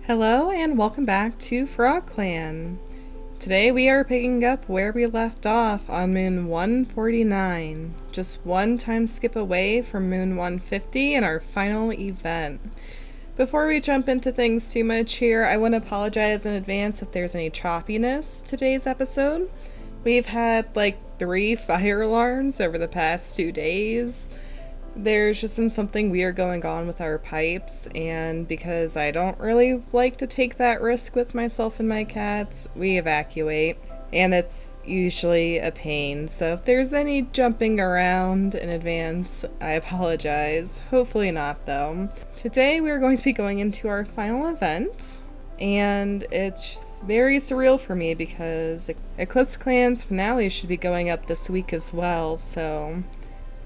Hello and welcome back to FrogClan. Today we are picking up where we left off on Moon 149, just one time skip away from Moon 150 and our final event. Before we jump into things too much here, I want to apologize in advance if there's any choppiness to today's episode. We've had like 3 fire alarms over the past 2 days. There's just been something weird going on with our pipes, and because I don't really like to take that risk with myself and my cats, we evacuate, and it's usually a pain. So if there's any jumping around in advance, I apologize. Hopefully not, though. Today we're going to be going into our final event, and it's very surreal for me because Eclipse Clan's finale should be going up this week as well, so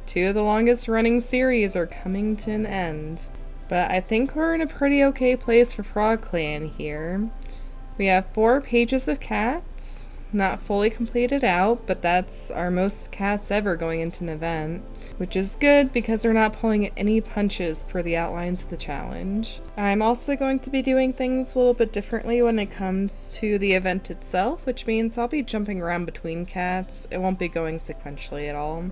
2 of the longest running series are coming to an end. But I think we're in a pretty okay place for FrogClan here. We have 4 pages of cats, not fully completed out, but that's our most cats ever going into an event, which is good because we're not pulling any punches per the outlines of the challenge. I'm also going to be doing things a little bit differently when it comes to the event itself, which means I'll be jumping around between cats. It won't be going sequentially at all.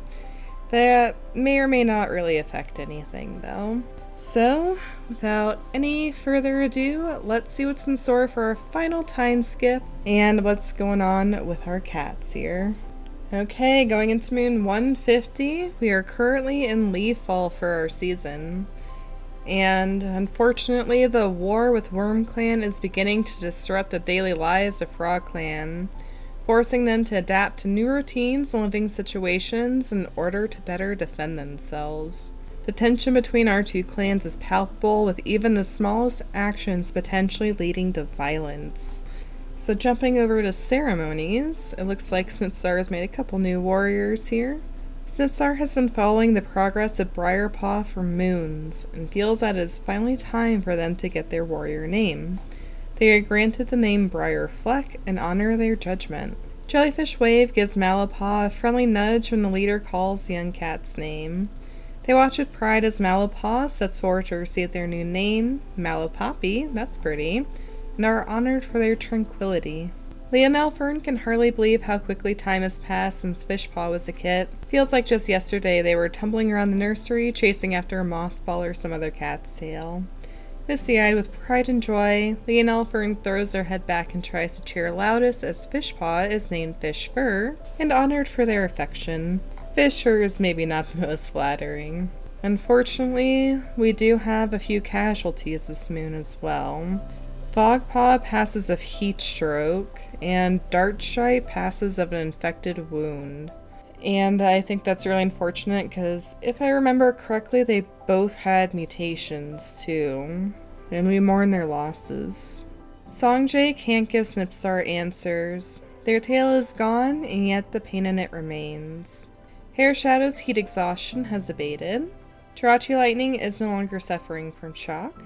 That may or may not really affect anything, though. So, without any further ado, let's see what's in store for our final time skip and what's going on with our cats here. Okay, going into Moon 150, we are currently in leaf fall for our season. And unfortunately, the war with WormClan is beginning to disrupt the daily lives of FrogClan, forcing them to adapt to new routines and living situations in order to better defend themselves. The tension between our 2 clans is palpable, with even the smallest actions potentially leading to violence. So jumping over to ceremonies, it looks like Snipstar has made a couple new warriors here. Snipstar has been following the progress of Briarpaw for moons, and feels that it is finally time for them to get their warrior name. They are granted the name Briarfleck and honor their judgment. Jellyfish Wave gives Malapaw a friendly nudge when the leader calls the young cat's name. They watch with pride as Malapaw sets forward to receive their new name, Malapoppy, that's pretty, and are honored for their tranquility. Leonel Fern can hardly believe how quickly time has passed since Fishpaw was a kit. Feels like just yesterday they were tumbling around the nursery, chasing after a moss ball or some other cat's tail. Misty-eyed with pride and joy, Leonel Fern throws her head back and tries to cheer loudest as Fishpaw is named Fish Fur and honored for their affection. Fish Fur is maybe not the most flattering. Unfortunately, we do have a few casualties this moon as well. Fogpaw passes of heat stroke, and Dartstripe passes of an infected wound. And I think that's really unfortunate because if I remember correctly, they both had mutations too, and we mourn their losses. Songjay can't give Snipstar answers. Their tail is gone, and yet the pain in it remains. Hair Shadow's heat exhaustion has abated. Tarachi Lightning is no longer suffering from shock.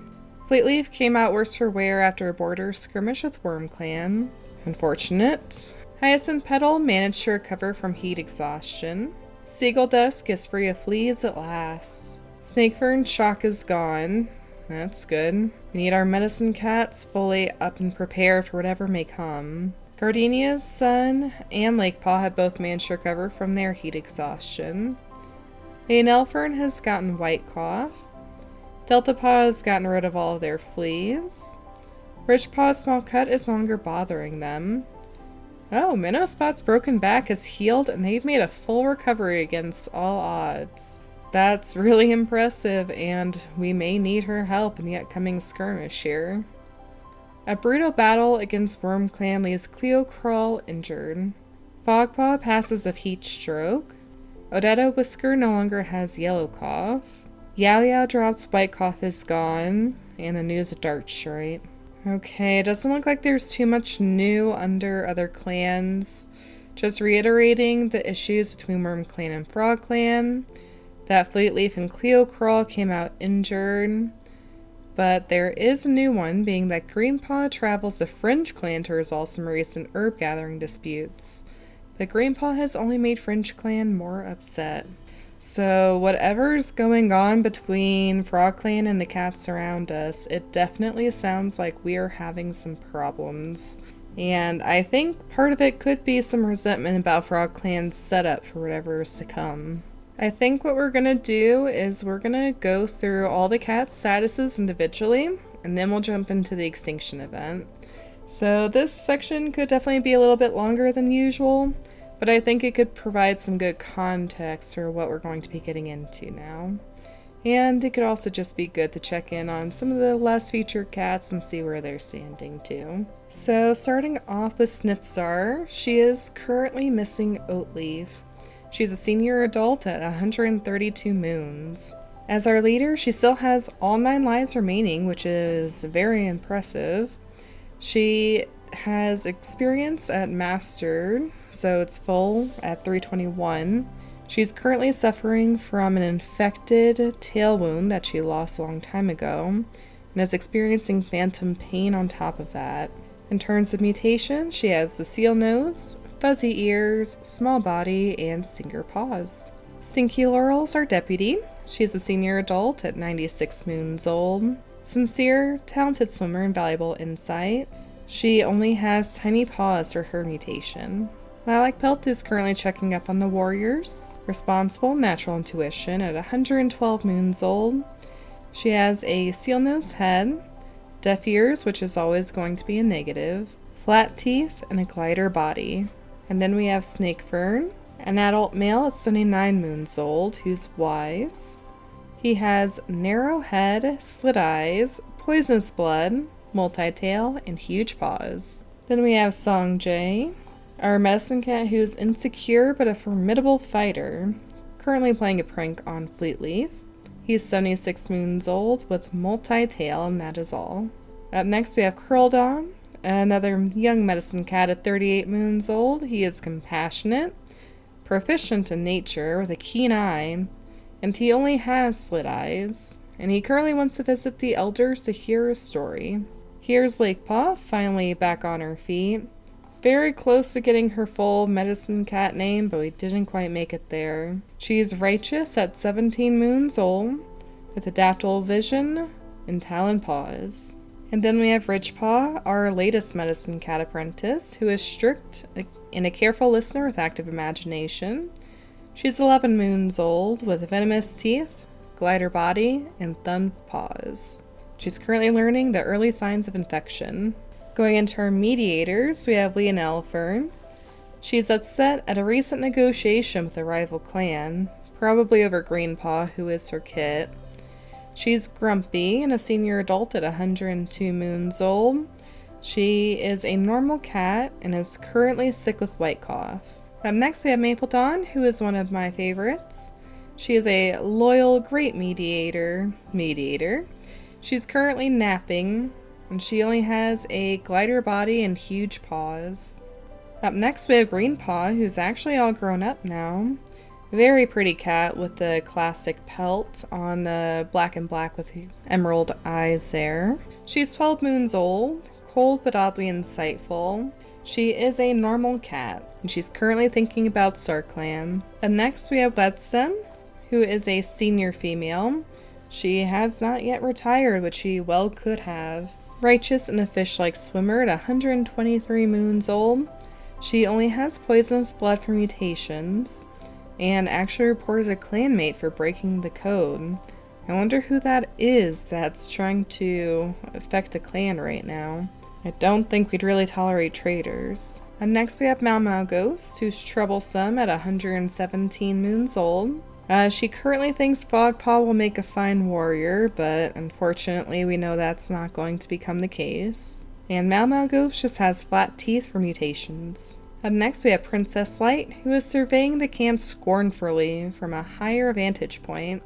Fleetleaf came out worse for wear after a border skirmish with WormClan. Unfortunate. Hyacinth Petal managed to recover from heat exhaustion. Seagull Dusk is free of fleas at last. Snakefern's shock is gone. That's good. We need our medicine cats fully up and prepared for whatever may come. Gardenia's Sun and Lakepaw have both managed to recover from their heat exhaustion. Leonelfern has gotten white cough. Deltapaw has gotten rid of all of their fleas. Ridgepaw's small cut is no longer bothering them. Oh, Minnowspot's broken back has healed and they've made a full recovery against all odds. That's really impressive, and we may need her help in the upcoming skirmish here. A brutal battle against WormClan leaves Cleo Crawl injured. Fogpaw passes of heat stroke. Odetta Whisker no longer has yellow cough. Yao Yao drops white cough is gone, and the news of Dartstripe. Okay, it doesn't look like there's too much new under other clans. Just reiterating the issues between WormClan and FrogClan. That Fleetleaf and Cleo Crawl came out injured. But there is a new one, being that Greenpaw travels to Fringe Clan to resolve some recent herb gathering disputes. But Greenpaw has only made Fringe Clan more upset. So whatever's going on between FrogClan and the cats around us, it definitely sounds like we are having some problems. And I think part of it could be some resentment about FrogClan's setup for whatever is to come. I think what we're gonna do is we're gonna go through all the cat statuses individually, and then we'll jump into the extinction event. So this section could definitely be a little bit longer than usual, but I think it could provide some good context for what we're going to be getting into now. And it could also just be good to check in on some of the less featured cats and see where they're standing too. So starting off with Snipstar, she is currently missing Oatleaf. She's a senior adult at 132 moons. As our leader, she still has all 9 lives remaining, which is very impressive. She has experience at Mastered, so it's full at 321. She's currently suffering from an infected tail wound that she lost a long time ago, and is experiencing phantom pain on top of that. In terms of mutation, she has the seal nose, fuzzy ears, small body, and stinger paws. Stinky Laurel's our deputy. She's a senior adult at 96 moons old. Sincere, talented swimmer, and valuable insight. She only has tiny paws for her mutation. Lilac Pelt is currently checking up on the warriors. Responsible, natural intuition at 112 moons old. She has a seal nose head, deaf ears, which is always going to be a negative, flat teeth, and a glider body. And then we have Snake Fern, an adult male at 79 moons old who's wise. He has narrow head, slit eyes, poisonous blood, multi-tail, and huge paws. Then we have Song Jae, our medicine cat who's insecure but a formidable fighter, currently playing a prank on Fleetleaf. He's 76 moons old with multi-tail, and that is all. Up next we have Curldon, another young medicine cat at 38 moons old. He is compassionate, proficient in nature with a keen eye, and he only has slit eyes. And he currently wants to visit the elders to hear a story. Here's Lakepaw, finally back on her feet. Very close to getting her full medicine cat name, but we didn't quite make it there. She's righteous at 17 moons old, with adaptable vision and talon paws. And then we have Ridgepaw, our latest medicine cat apprentice, who is strict and a careful listener with active imagination. She's 11 moons old, with venomous teeth, glider body, and thumb paws. She's currently learning the early signs of infection. Going into our mediators, we have Leonelle Fern. She's upset at a recent negotiation with a rival clan, probably over Greenpaw, who is her kit. She's grumpy and a senior adult at 102 moons old. She is a normal cat and is currently sick with white cough. Up next we have Maple Dawn, who is one of my favorites. She is a loyal, great mediator. She's currently napping, and she only has a glider body and huge paws. Up next we have Greenpaw, who's actually all grown up now. Very pretty cat with the classic pelt on the black and black with the emerald eyes there. She's 12 moons old, cold but oddly insightful. She is a normal cat, and she's currently thinking about StarClan. Up next we have Webstem, who is a senior female. She has not yet retired, which she well could have. Righteous and a fish-like swimmer at 123 moons old. She only has poisonous blood for mutations, and actually reported a clanmate for breaking the code. I wonder who that is that's trying to affect the clan right now. I don't think we'd really tolerate traitors. And next we have Mau Mau Ghost, who's troublesome at 117 moons old. She currently thinks Fogpaw will make a fine warrior, but unfortunately we know that's not going to become the case. And Mau Mau Ghost just has flat teeth for mutations. Up next we have Princess Light, who is surveying the camp scornfully from a higher vantage point.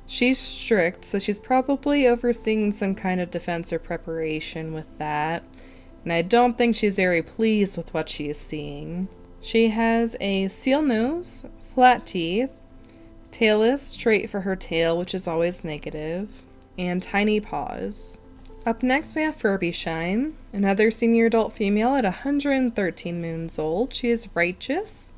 She's strict, so she's probably overseeing some kind of defense or preparation with that, and I don't think she's very pleased with what she is seeing. She has a seal nose, flat teeth, tailless trait for her tail, which is always negative, and tiny paws. Up next we have Furby Shine, another senior adult female at 113 moons old. She is righteous,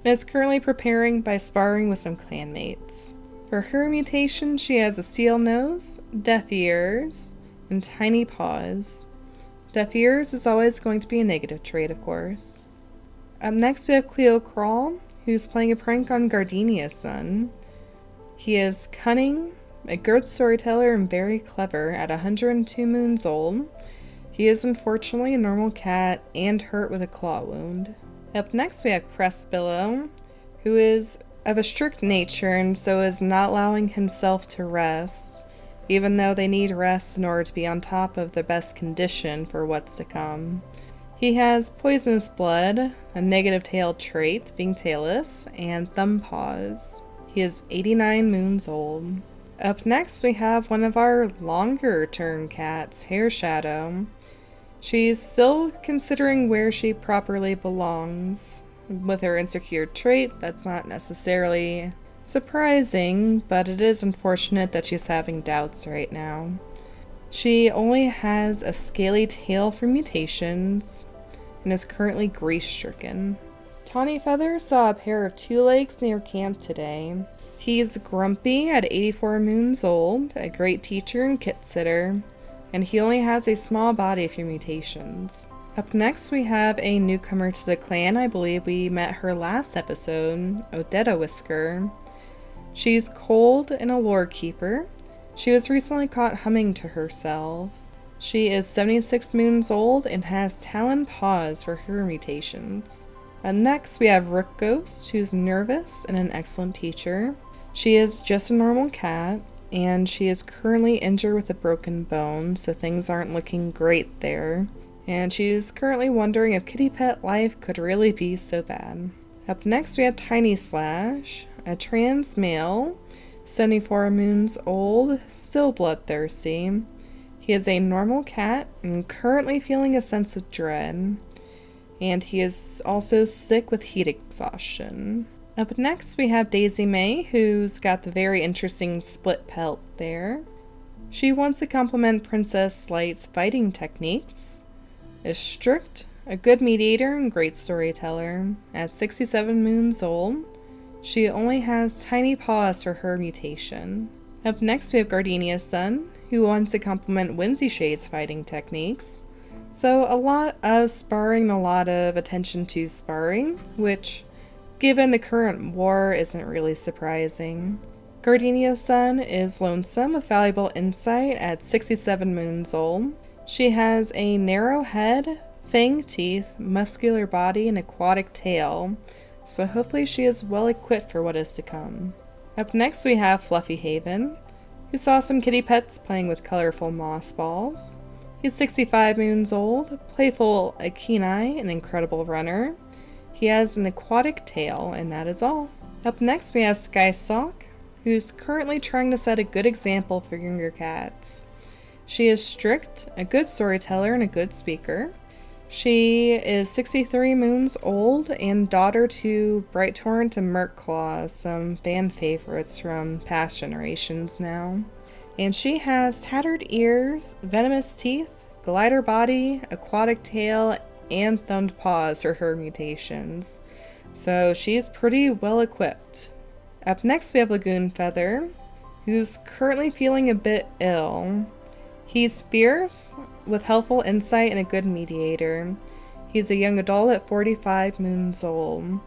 and is currently preparing by sparring with some clanmates. For her mutation, she has a seal nose, deaf ears, and tiny paws. Deaf ears is always going to be a negative trait, of course. Up next we have Cleo Crawl, who's playing a prank on Gardenia's son. He is cunning, a good storyteller, and very clever at 102 moons old. He is unfortunately a normal cat and hurt with a claw wound. Up next we have Crestbillow, who is of a strict nature and so is not allowing himself to rest, even though they need rest in order to be on top of their best condition for what's to come. He has poisonous blood, a negative tail trait, being tailless, and thumb paws. He is 89 moons old. Up next we have one of our longer term cats, Hair Shadow. She's still considering where she properly belongs. With her insecure trait, that's not necessarily surprising, but it is unfortunate that she's having doubts right now. She only has a scaly tail for mutations, and is currently grief-stricken. Tawny Feather saw a pair of two legs near camp today. He's grumpy at 84 moons old, a great teacher and kit sitter, and he only has a small body for mutations. Up next we have a newcomer to the clan. I believe we met her last episode, Odetta Whisker. She's cold and a lore keeper. She was recently caught humming to herself. She is 76 moons old and has talon paws for her mutations. And next we have Rook Ghost, who's nervous and an excellent teacher. She is just a normal cat, and she is currently injured with a broken bone, so things aren't looking great there. And she is currently wondering if kitty pet life could really be so bad. Up next we have Tiny Slash, a trans male, 74 moons old, still bloodthirsty. He is a normal cat and currently feeling a sense of dread. And he is also sick with heat exhaustion. Up next we have Daisy May, who's got the very interesting split pelt there. She wants to compliment Princess Light's fighting techniques, is strict, a good mediator, and great storyteller. At 67 moons old, she only has tiny paws for her mutation. Up next we have Gardenia's son, who wants to compliment Whimsy Shade's fighting techniques. So a lot of sparring, a lot of attention to sparring, which, given the current war, isn't really surprising. Gardenia's son is lonesome with valuable insight at 67 moons old. She has a narrow head, fang teeth, muscular body, and aquatic tail, so hopefully she is well equipped for what is to come. Up next we have Fluffy Haven, who saw some kitty pets playing with colorful moss balls. He's 65 moons old, playful, a keen eye, an incredible runner. He has an aquatic tail, and that is all. Up next we have Sky Sock, who's currently trying to set a good example for younger cats. She is strict, a good storyteller, and a good speaker. She is 63 moons old and daughter to Bright Torrent and Murkclaw, some fan favorites from past generations now. And she has tattered ears, venomous teeth, glider body, aquatic tail, and thumbed paws for her mutations. So she's pretty well equipped. Up next we have Lagoon Feather, who's currently feeling a bit ill. He's fierce, with helpful insight and a good mediator. He's a young adult at 45 moons old.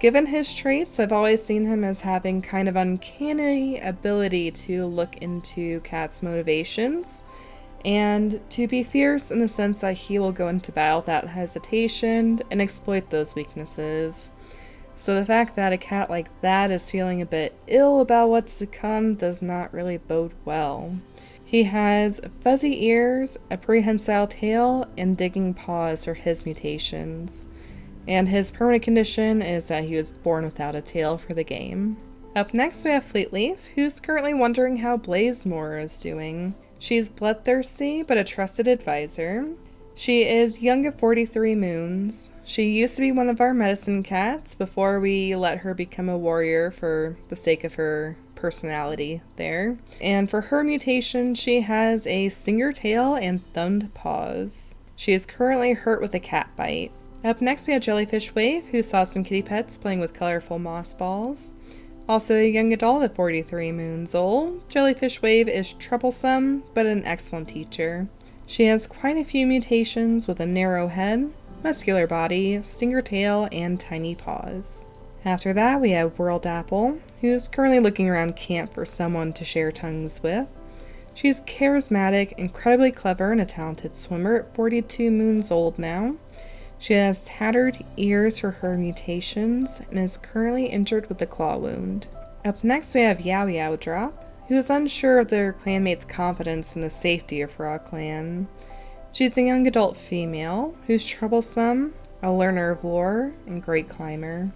Given his traits, I've always seen him as having kind of uncanny ability to look into cats' motivations, and to be fierce in the sense that he will go into battle without hesitation and exploit those weaknesses. So the fact that a cat like that is feeling a bit ill about what's to come does not really bode well. He has fuzzy ears, a prehensile tail, and digging paws for his mutations. And his permanent condition is that he was born without a tail for the game. Up next we have Fleetleaf, who's currently wondering how Blazemore is doing. She's bloodthirsty, but a trusted advisor. She is young at 43 moons. She used to be one of our medicine cats before we let her become a warrior for the sake of her personality there. And for her mutation, she has a singer tail and thumbed paws. She is currently hurt with a cat bite. Up next we have Jellyfish Wave, who saw some kitty pets playing with colorful moss balls. Also a young adult at 43 moons old, Jellyfish Wave is troublesome, but an excellent teacher. She has quite a few mutations with a narrow head, muscular body, stinger tail, and tiny paws. After that we have World Apple, who's currently looking around camp for someone to share tongues with. She's charismatic, incredibly clever, and a talented swimmer at 42 moons old now. She has tattered ears for her mutations and is currently injured with a claw wound. Up next we have Yow Yow Drop, who is unsure of their clanmates' confidence in the safety of FrogClan. She's a young adult female who's troublesome, a learner of lore, and great climber.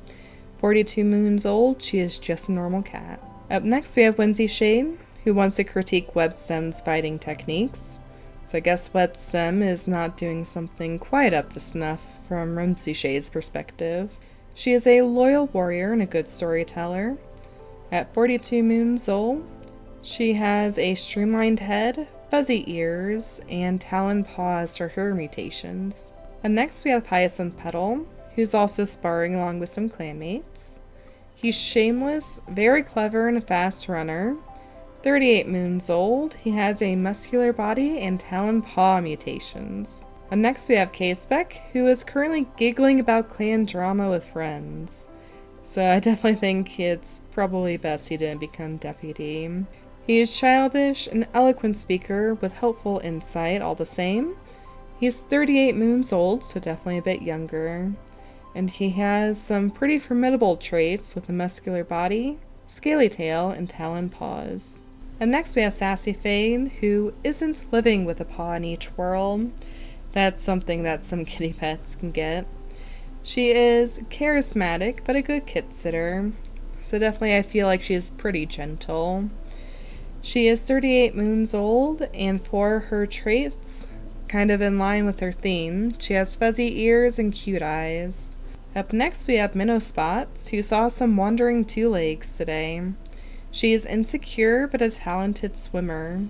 42 moons old, she is just a normal cat. Up next we have Whimsy Shade, who wants to critique WebStem's fighting techniques. So I guess WebStem is not doing something quite up to snuff from Whimsy Shade's perspective. She is a loyal warrior and a good storyteller. At 42 moons old, she has a streamlined head, fuzzy ears, and talon paws for her mutations. And next we have Hyacinth Petal, who's also sparring along with some clanmates. He's shameless, very clever, and a fast runner. 38 moons old, he has a muscular body and talon paw mutations. And next we have K-Spec, who is currently giggling about clan drama with friends. So I definitely think it's probably best he didn't become deputy. He is childish, an eloquent speaker with helpful insight all the same. He's 38 moons old, so definitely a bit younger. And he has some pretty formidable traits with a muscular body, scaly tail, and talon paws. And next we have Sassy Fane, who isn't living with a paw in each whirl. That's something that some kitty pets can get. She is charismatic, but a good kit sitter. So definitely I feel like she is pretty gentle. She is 38 moons old, and for her traits, kind of in line with her theme, she has fuzzy ears and cute eyes. Up next we have Minnow Spots, who saw some wandering two legs today. She is insecure but a talented swimmer.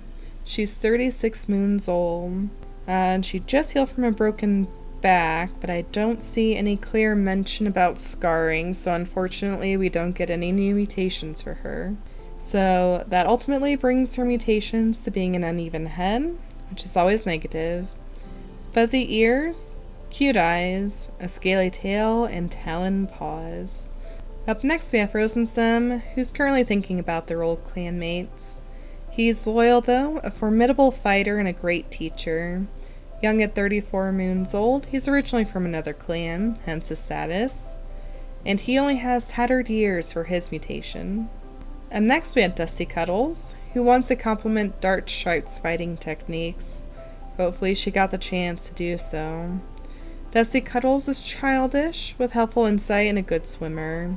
She's 36 moons old, and she just healed from a broken back, but I don't see any clear mention about scarring, so unfortunately we don't get any new mutations for her. So that ultimately brings her mutations to being an uneven head, which is always negative, fuzzy ears, cute eyes, a scaly tail, and talon paws. Up next we have Rosensem, who's currently thinking about their old clanmates. He's loyal though, a formidable fighter and a great teacher. Young at 34 moons old, he's originally from another clan, hence his status. And he only has tattered ears for his mutation. And next we have Dusty Cuddles, who wants to compliment Dart Stripe's fighting techniques. Hopefully she got the chance to do so. Dusty Cuddles is childish, with helpful insight and a good swimmer.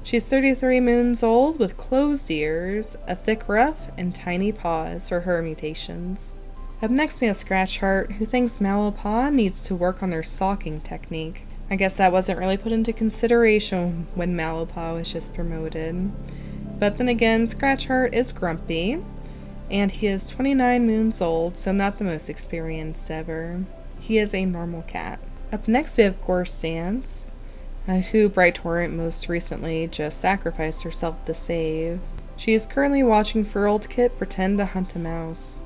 She's 33 moons old, with closed ears, a thick ruff, and tiny paws for her mutations. Up next we have Scratch Heart, who thinks Malopaw needs to work on their stalking technique. I guess that wasn't really put into consideration when Malopaw was just promoted. But then again, Scratch Heart is grumpy, and he is 29 moons old, so not the most experienced ever. He is a normal cat. Up next we have Gore Stance, who Bright Torrent most recently just sacrificed herself to save. She is currently watching Furled Kit pretend to hunt a mouse.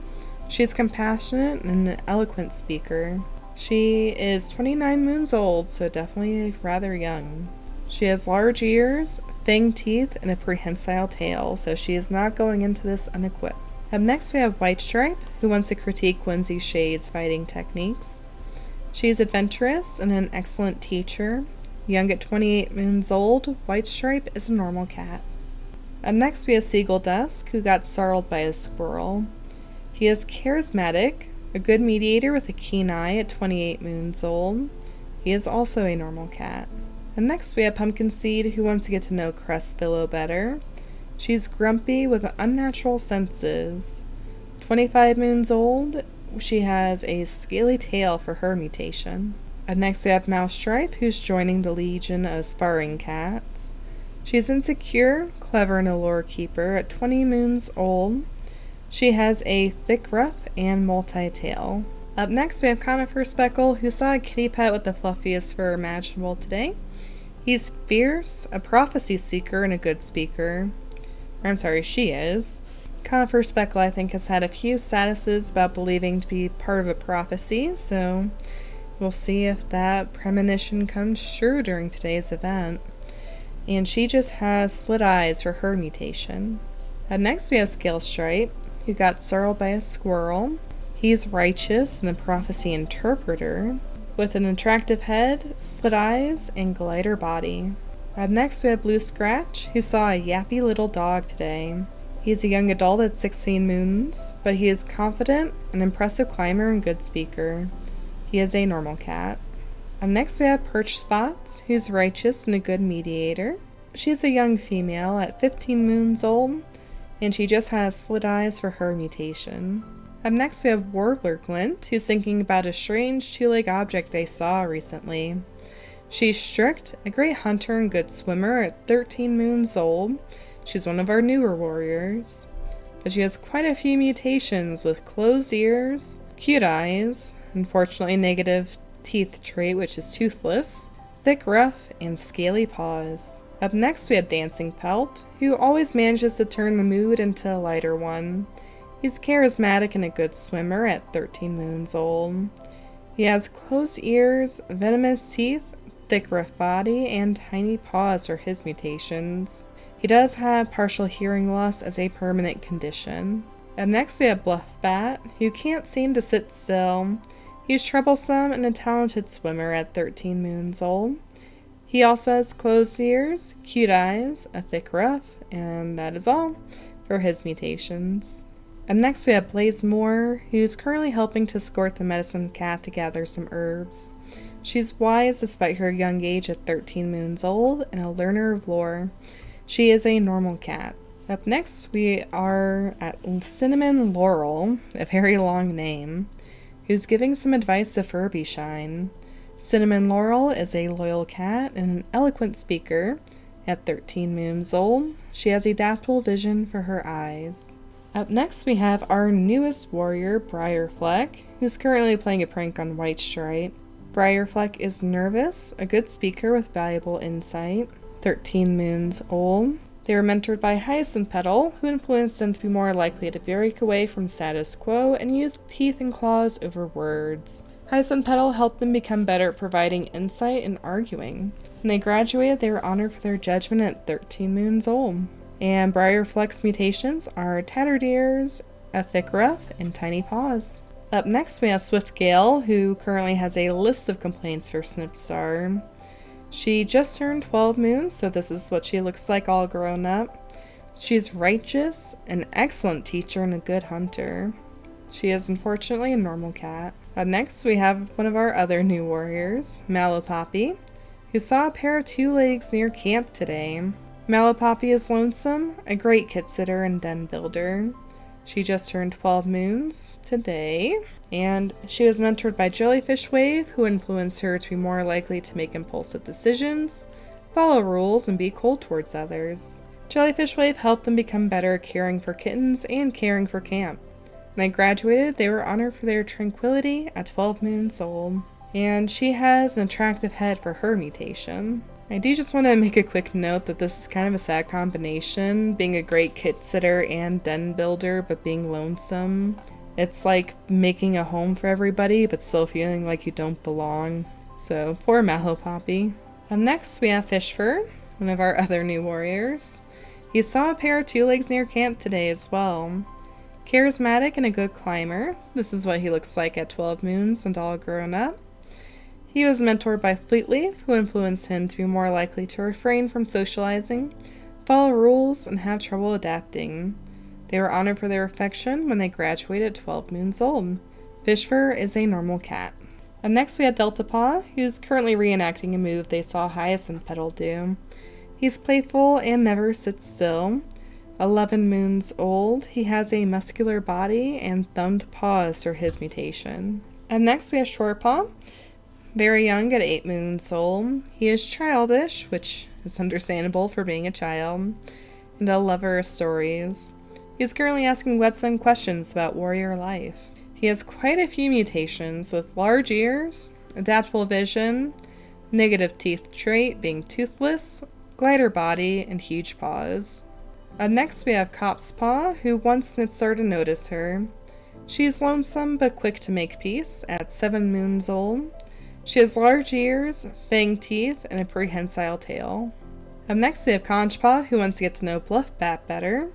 She is compassionate and an eloquent speaker. She is 29 moons old, so definitely rather young. She has large ears, fang teeth, and a prehensile tail, so she is not going into this unequipped. Up next we have White Stripe, who wants to critique Whimsy Shade's fighting techniques. She is adventurous and an excellent teacher. Young at 28 moons old, White Stripe is a normal cat. Up next we have Seagull Dusk, who got startled by a squirrel. He is charismatic, a good mediator with a keen eye at 28 moons old. He is also a normal cat. And next we have Pumpkin Seed, who wants to get to know Crestbillow better. She's grumpy with unnatural senses. 25 moons old, she has a scaly tail for her mutation. And next we have Mouse Stripe, who's joining the legion of sparring cats. She's insecure, clever, and a lore keeper at 20 moons old. She has a thick ruff and multi-tail. Up next, we have Conifer Speckle, who saw a kitty pet with the fluffiest fur imaginable today. He's fierce, a prophecy seeker, and a good speaker. I'm sorry, she is. Conifer Speckle, I think, has had a few statuses about believing to be part of a prophecy, so we'll see if that premonition comes true during today's event. And she just has slit eyes for her mutation. Next, we have Scale Stripe, who got startled by a squirrel. He's righteous and a prophecy interpreter, with an attractive head, slit eyes, and glider body. Next, we have Blue Scratch, who saw a yappy little dog today. He's a young adult at 16 moons, but he is confident, an impressive climber, and good speaker. He is a normal cat. Next, we have Perch Spots, who's righteous and a good mediator. She's a young female at 15 moons old, and she just has slit eyes for her mutation. Next, we have Warbler Glint, who's thinking about a strange two-legged object they saw recently. She's strict, a great hunter and good swimmer at 13 moons old. She's one of our newer warriors. But she has quite a few mutations with closed ears, cute eyes, unfortunately negative teeth trait, which is toothless, thick ruff, and scaly paws. Up next, we have Dancing Pelt, who always manages to turn the mood into a lighter one. He's charismatic and a good swimmer at 13 moons old. He has closed ears, venomous teeth, thick rough body, and tiny paws for his mutations. He does have partial hearing loss as a permanent condition. Next, we have Bluff Bat, who can't seem to sit still. He's troublesome and a talented swimmer at 13 moons old. He also has closed ears, cute eyes, a thick ruff, and that is all for his mutations. Next, we have Blaze Moore, who's currently helping to escort the medicine cat to gather some herbs. She's wise despite her young age at 13 moons old and a learner of lore. She is a normal cat. Up next, we are at Cinnamon Laurel, a very long name, who's giving some advice to Furby Shine. Cinnamon Laurel is a loyal cat and an eloquent speaker. At 13 moons old, she has adaptable vision for her eyes. Up next, we have our newest warrior, Briarfleck, who's currently playing a prank on White Stripe. Briarfleck is nervous, a good speaker with valuable insight. 13 moons old. They were mentored by Hyacinth Petal, who influenced them to be more likely to break away from status quo and use teeth and claws over words. Hyacinth Petal helped them become better at providing insight and arguing. When they graduated, they were honored for their judgment at 13 moons old. And Briarfleck's mutations are tattered ears, a thick ruff, and tiny paws. Up next, we have Swift Gale, who currently has a list of complaints for Snipstar. She just turned 12 moons, so this is what she looks like all grown up. She's righteous, an excellent teacher, and a good hunter. She is unfortunately a normal cat. Next, we have one of our other new warriors, Mallow-Poppy, who saw a pair of two legs near camp today. Mallow-Poppy is lonesome, a great kit sitter and den builder. She just turned 12 moons today, and she was mentored by Jellyfish Wave, who influenced her to be more likely to make impulsive decisions, follow rules, and be cold towards others. Jellyfish Wave helped them become better at caring for kittens and caring for camp. When they graduated, they were honored for their tranquility at 12 moons old, and she has an attractive head for her mutation. I do just want to make a quick note that this is kind of a sad combination, being a great kit sitter and den builder, but being lonesome. It's like making a home for everybody, but still feeling like you don't belong. So, poor Mallow-Poppy. Next, we have Fishfur, one of our other new warriors. He saw a pair of two legs near camp today as well. Charismatic and a good climber. This is what he looks like at 12 moons and all grown up. He was mentored by Fleetleaf, who influenced him to be more likely to refrain from socializing, follow rules, and have trouble adapting. They were honored for their affection when they graduated at 12 moons old. Fishfur is a normal cat. Next, we have Delta Paw, who's currently reenacting a move they saw Hyacinth Petal do. He's playful and never sits still. 11 moons old, he has a muscular body and thumbed paws for his mutation. Next, we have Shorepaw. Very young at 8 moons old. He is childish, which is understandable for being a child, and a lover of stories. He is currently asking Webson questions about warrior life. He has quite a few mutations with large ears, adaptable vision, negative teeth trait being toothless, glider body, and huge paws. Up next we have Cop's Paw, who once Snip started to notice her. She is lonesome but quick to make peace at 7 moons old. She has large ears, fang teeth, and a prehensile tail. Up next we have Conchpaw, who wants to get to know Bluffbat better.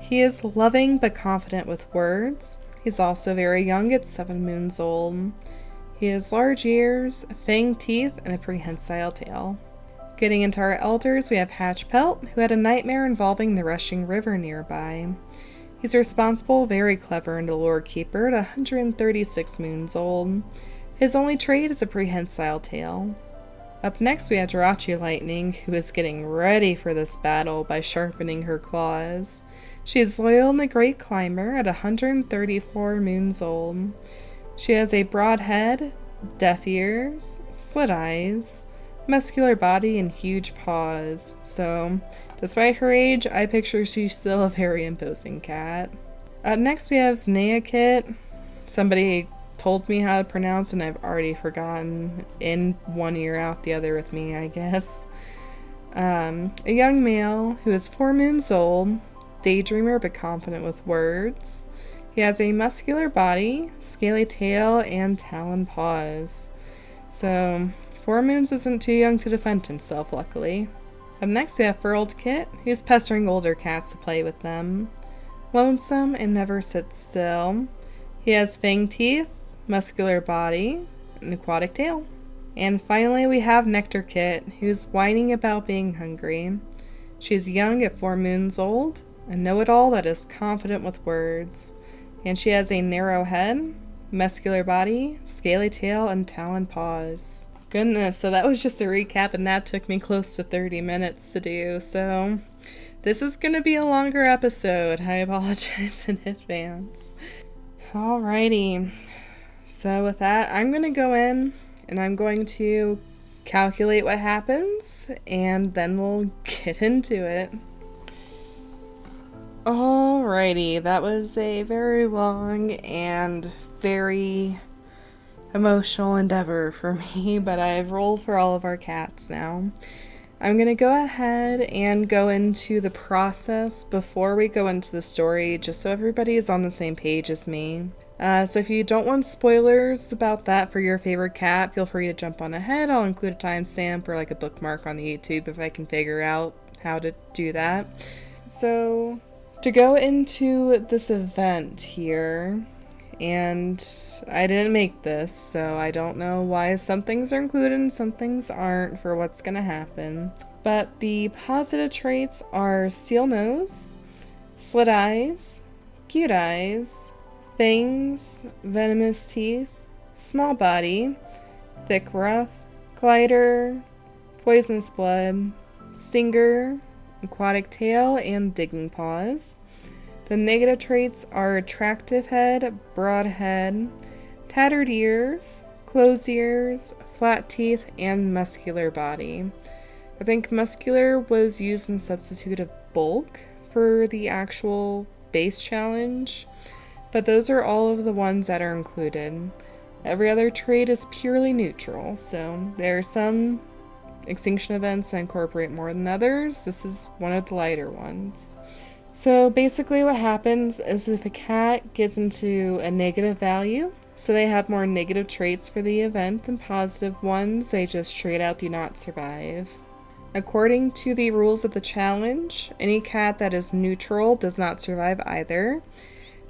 He is loving but confident with words. He's also very young at 7 moons old. He has large ears, fang teeth, and a prehensile tail. Getting into our elders, we have Hatchpelt, who had a nightmare involving the rushing river nearby. He's responsible, very clever, and a lore keeper at 136 moons old. His only trait is a prehensile tail. Up next we have Jirachi Lightning, who is getting ready for this battle by sharpening her claws. She is loyal and a great climber at 134 moons old. She has a broad head, deaf ears, slit eyes, muscular body, and huge paws. So, despite her age, I picture she's still a very imposing cat. Next we have Snaeakit. Somebody told me how to pronounce and I've already forgotten. In one ear, out the other with me, I guess. A young male who is 4 moons old, daydreamer but confident with words. He has a muscular body, scaly tail, and talon paws. So, 4 moons isn't too young to defend himself, luckily. Up next we have Furled Kit, who's pestering older cats to play with them. Lonesome and never sits still. He has fang teeth, muscular body, and aquatic tail. And finally we have Nectar Kit, who's whining about being hungry. She's young at 4 moons old, a know-it-all that is confident with words. And she has a narrow head, muscular body, scaly tail, and talon paws. Goodness, so that was just a recap, and that took me close to 30 minutes to do, so this is going to be a longer episode. I apologize in advance. Alrighty, so with that, I'm going to go in, and I'm going to calculate what happens, and then we'll get into it. Alrighty, that was a very long and very emotional endeavor for me, but I've rolled for all of our cats now. I'm going to go ahead and go into the process before we go into the story, just so everybody is on the same page as me. So if you don't want spoilers about that for your favorite cat, feel free to jump on ahead. I'll include a timestamp or like a bookmark on the YouTube if I can figure out how to do that. So to go into this event here, and I didn't make this, so I don't know why some things are included and some things aren't for what's gonna happen. But the positive traits are steel nose, slit eyes, cute eyes, fangs, venomous teeth, small body, thick ruff, glider, poisonous blood, stinger, aquatic tail, and digging paws. The negative traits are attractive head, broad head, tattered ears, closed ears, flat teeth, and muscular body. I think muscular was used in substitute of bulk for the actual base challenge, but those are all of the ones that are included. Every other trait is purely neutral, so there are some extinction events that incorporate more than others. This is one of the lighter ones. So basically what happens is if a cat gets into a negative value, so they have more negative traits for the event than positive ones, they just straight out do not survive. According to the rules of the challenge, any cat that is neutral does not survive either.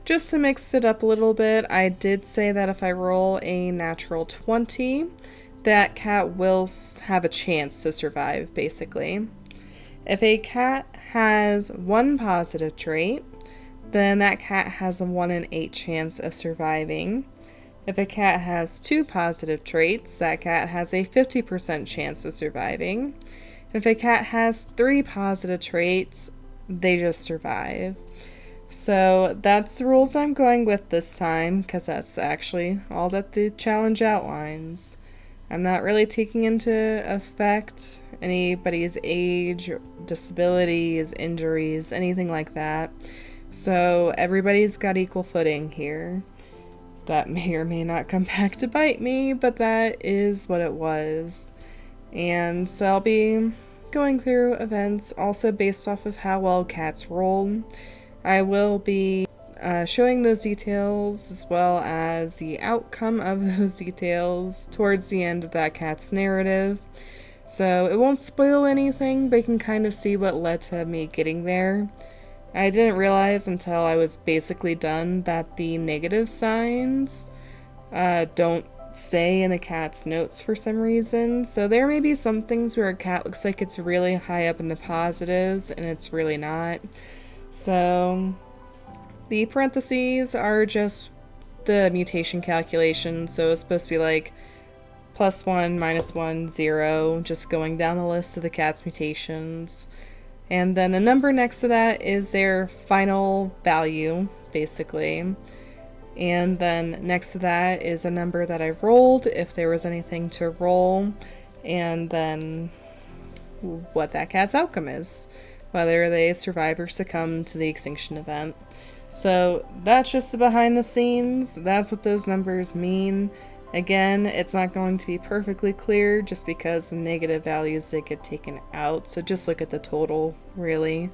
Just to mix it up a little bit, I did say that if I roll a natural 20, that cat will have a chance to survive, basically. If a cat has 1 positive trait, then that cat has a 1 in 8 chance of surviving. If a cat has 2 positive traits, that cat has a 50% chance of surviving. If a cat has 3 positive traits, they just survive. So that's the rules I'm going with this time, because that's actually all that the challenge outlines. I'm not really taking into effect anybody's age, disabilities, injuries, anything like that. So everybody's got equal footing here. That may or may not come back to bite me, but that is what it was. And so I'll be going through events also based off of how well cats rolled. I will be showing those details as well as the outcome of those details towards the end of that cat's narrative. So it won't spoil anything, but you can kind of see what led to me getting there. I didn't realize until I was basically done that the negative signs don't say in a cat's notes for some reason. So there may be some things where a cat looks like it's really high up in the positives and it's really not. So the parentheses are just the mutation calculation. So it's supposed to be like +1, -1, 0, just going down the list of the cat's mutations. And then the number next to that is their final value, basically. And then next to that is a number that I rolled, if there was anything to roll, and then what that cat's outcome is, whether they survive or succumb to the extinction event. So that's just the behind the scenes. That's what those numbers mean. Again, it's not going to be perfectly clear just because the negative values that get taken out, so just look at the total, really.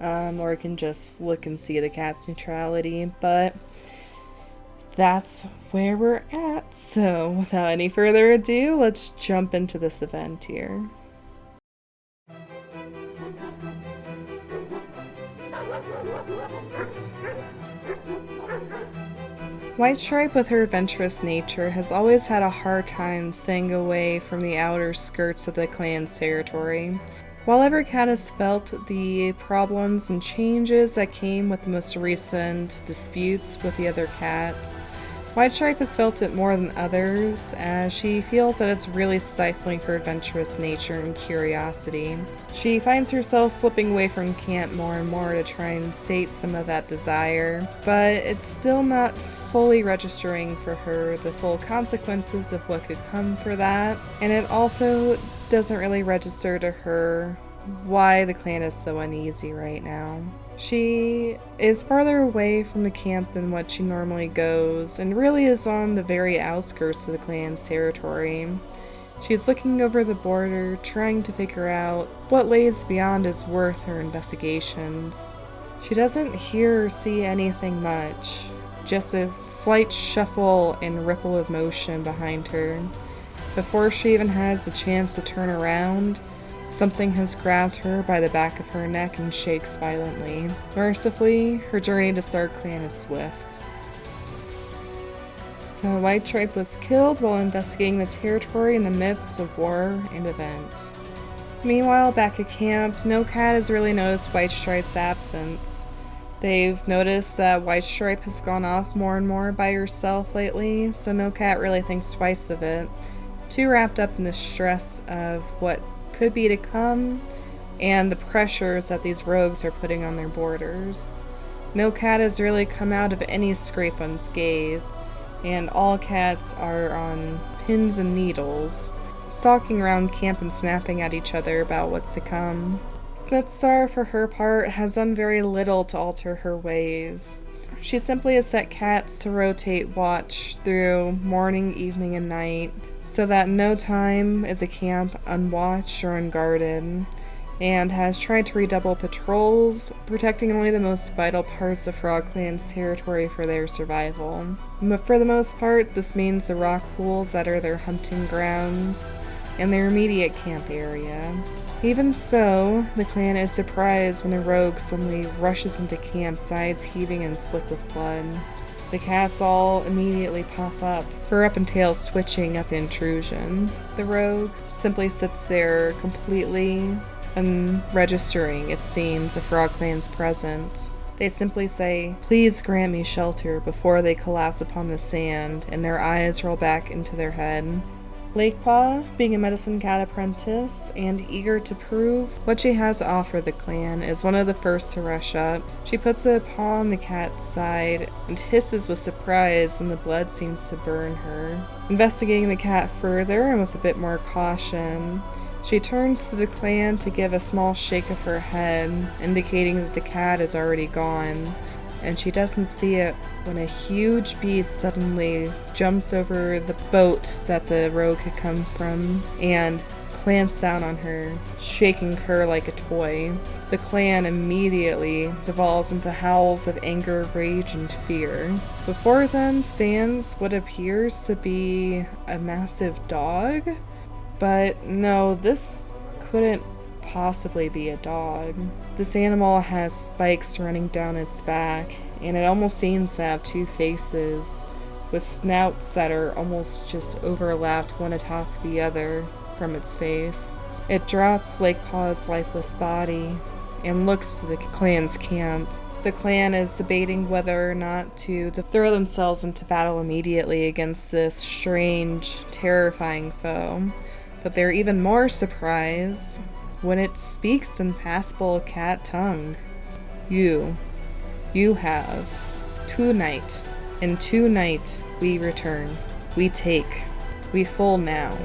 Or you can just look and see the cat's neutrality, but that's where we're at. So without any further ado, let's jump into this event here. White Stripe, with her adventurous nature, has always had a hard time staying away from the outer skirts of the clan's territory. While every cat has felt the problems and changes that came with the most recent disputes with the other cats, White Stripe has felt it more than others, as she feels that it's really stifling her adventurous nature and curiosity. She finds herself slipping away from camp more and more to try and sate some of that desire, but it's still not fully registering for her the full consequences of what could come for that, and it also doesn't really register to her why the clan is so uneasy right now. She is farther away from the camp than what she normally goes, and really is on the very outskirts of the clan's territory. She's looking over the border, trying to figure out what lays beyond is worth her investigations. She doesn't hear or see anything much, just a slight shuffle and ripple of motion behind her. Before she even has a chance to turn around, something has grabbed her by the back of her neck and shakes violently. Mercifully, her journey to StarClan is swift. So White Stripe was killed while investigating the territory in the midst of war and event. Meanwhile, back at camp, no cat has really noticed White Stripe's absence. They've noticed that White Stripe has gone off more and more by herself lately, so no cat really thinks twice of it, too wrapped up in the stress of what could be to come and the pressures that these rogues are putting on their borders. No cat has really come out of any scrape unscathed, and all cats are on pins and needles, stalking around camp and snapping at each other about what's to come. Snipstar, for her part, has done very little to alter her ways. She simply has set cats to rotate watch through morning, evening, and night, so that no time is a camp unwatched or unguarded, and has tried to redouble patrols, protecting only the most vital parts of FrogClan's territory for their survival. But for the most part, this means the rock pools that are their hunting grounds and their immediate camp area. Even so, the clan is surprised when a rogue suddenly rushes into camp, sides heaving and slick with blood. The cats all immediately puff up, fur up and tail switching at the intrusion. The rogue simply sits there completely unregistering, it seems, of FrogClan's presence. They simply say, "Please grant me shelter," before they collapse upon the sand and their eyes roll back into their head. Lakepaw, being a medicine cat apprentice and eager to prove what she has to offer the clan, is one of the first to rush up. She puts a paw on the cat's side and hisses with surprise when the blood seems to burn her. Investigating the cat further and with a bit more caution, she turns to the clan to give a small shake of her head, indicating that the cat is already gone. and she doesn't see it when a huge beast suddenly jumps over the boat that the rogue had come from and clamps down on her, shaking her like a toy. The clan immediately devolves into howls of anger, rage, and fear. Before them stands what appears to be a massive dog, but no, this couldn't possibly be a dog. This animal has spikes running down its back, and it almost seems to have two faces, with snouts that are almost just overlapped one atop the other from its face. It drops Lake Paw's lifeless body and looks to the clan's camp. The clan is debating whether or not to throw themselves into battle immediately against this strange, terrifying foe, but they're even more surprised when it speaks in passable cat tongue. You have tonight, and tonight we return. We take. We full now,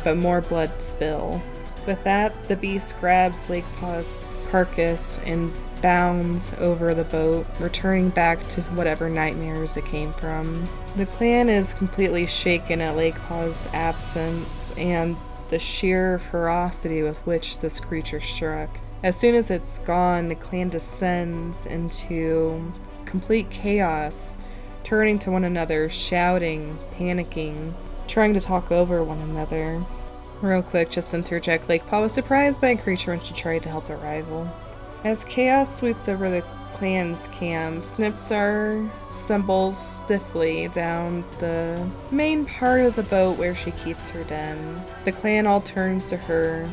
but more blood spill. With that, the beast grabs Lake Paw's carcass and bounds over the boat, returning back to whatever nightmares it came from. The clan is completely shaken at Lake Paw's absence and the sheer ferocity with which this creature struck. As soon as it's gone, the clan descends into complete chaos, turning to one another, shouting, panicking, trying to talk over one another. Real quick, just interject, Lake Paw was surprised by a creature when she tried to help a rival. As chaos sweeps over the clan's camp, Snipstar stumbles stiffly down the main part of the boat where she keeps her den. The clan all turns to her,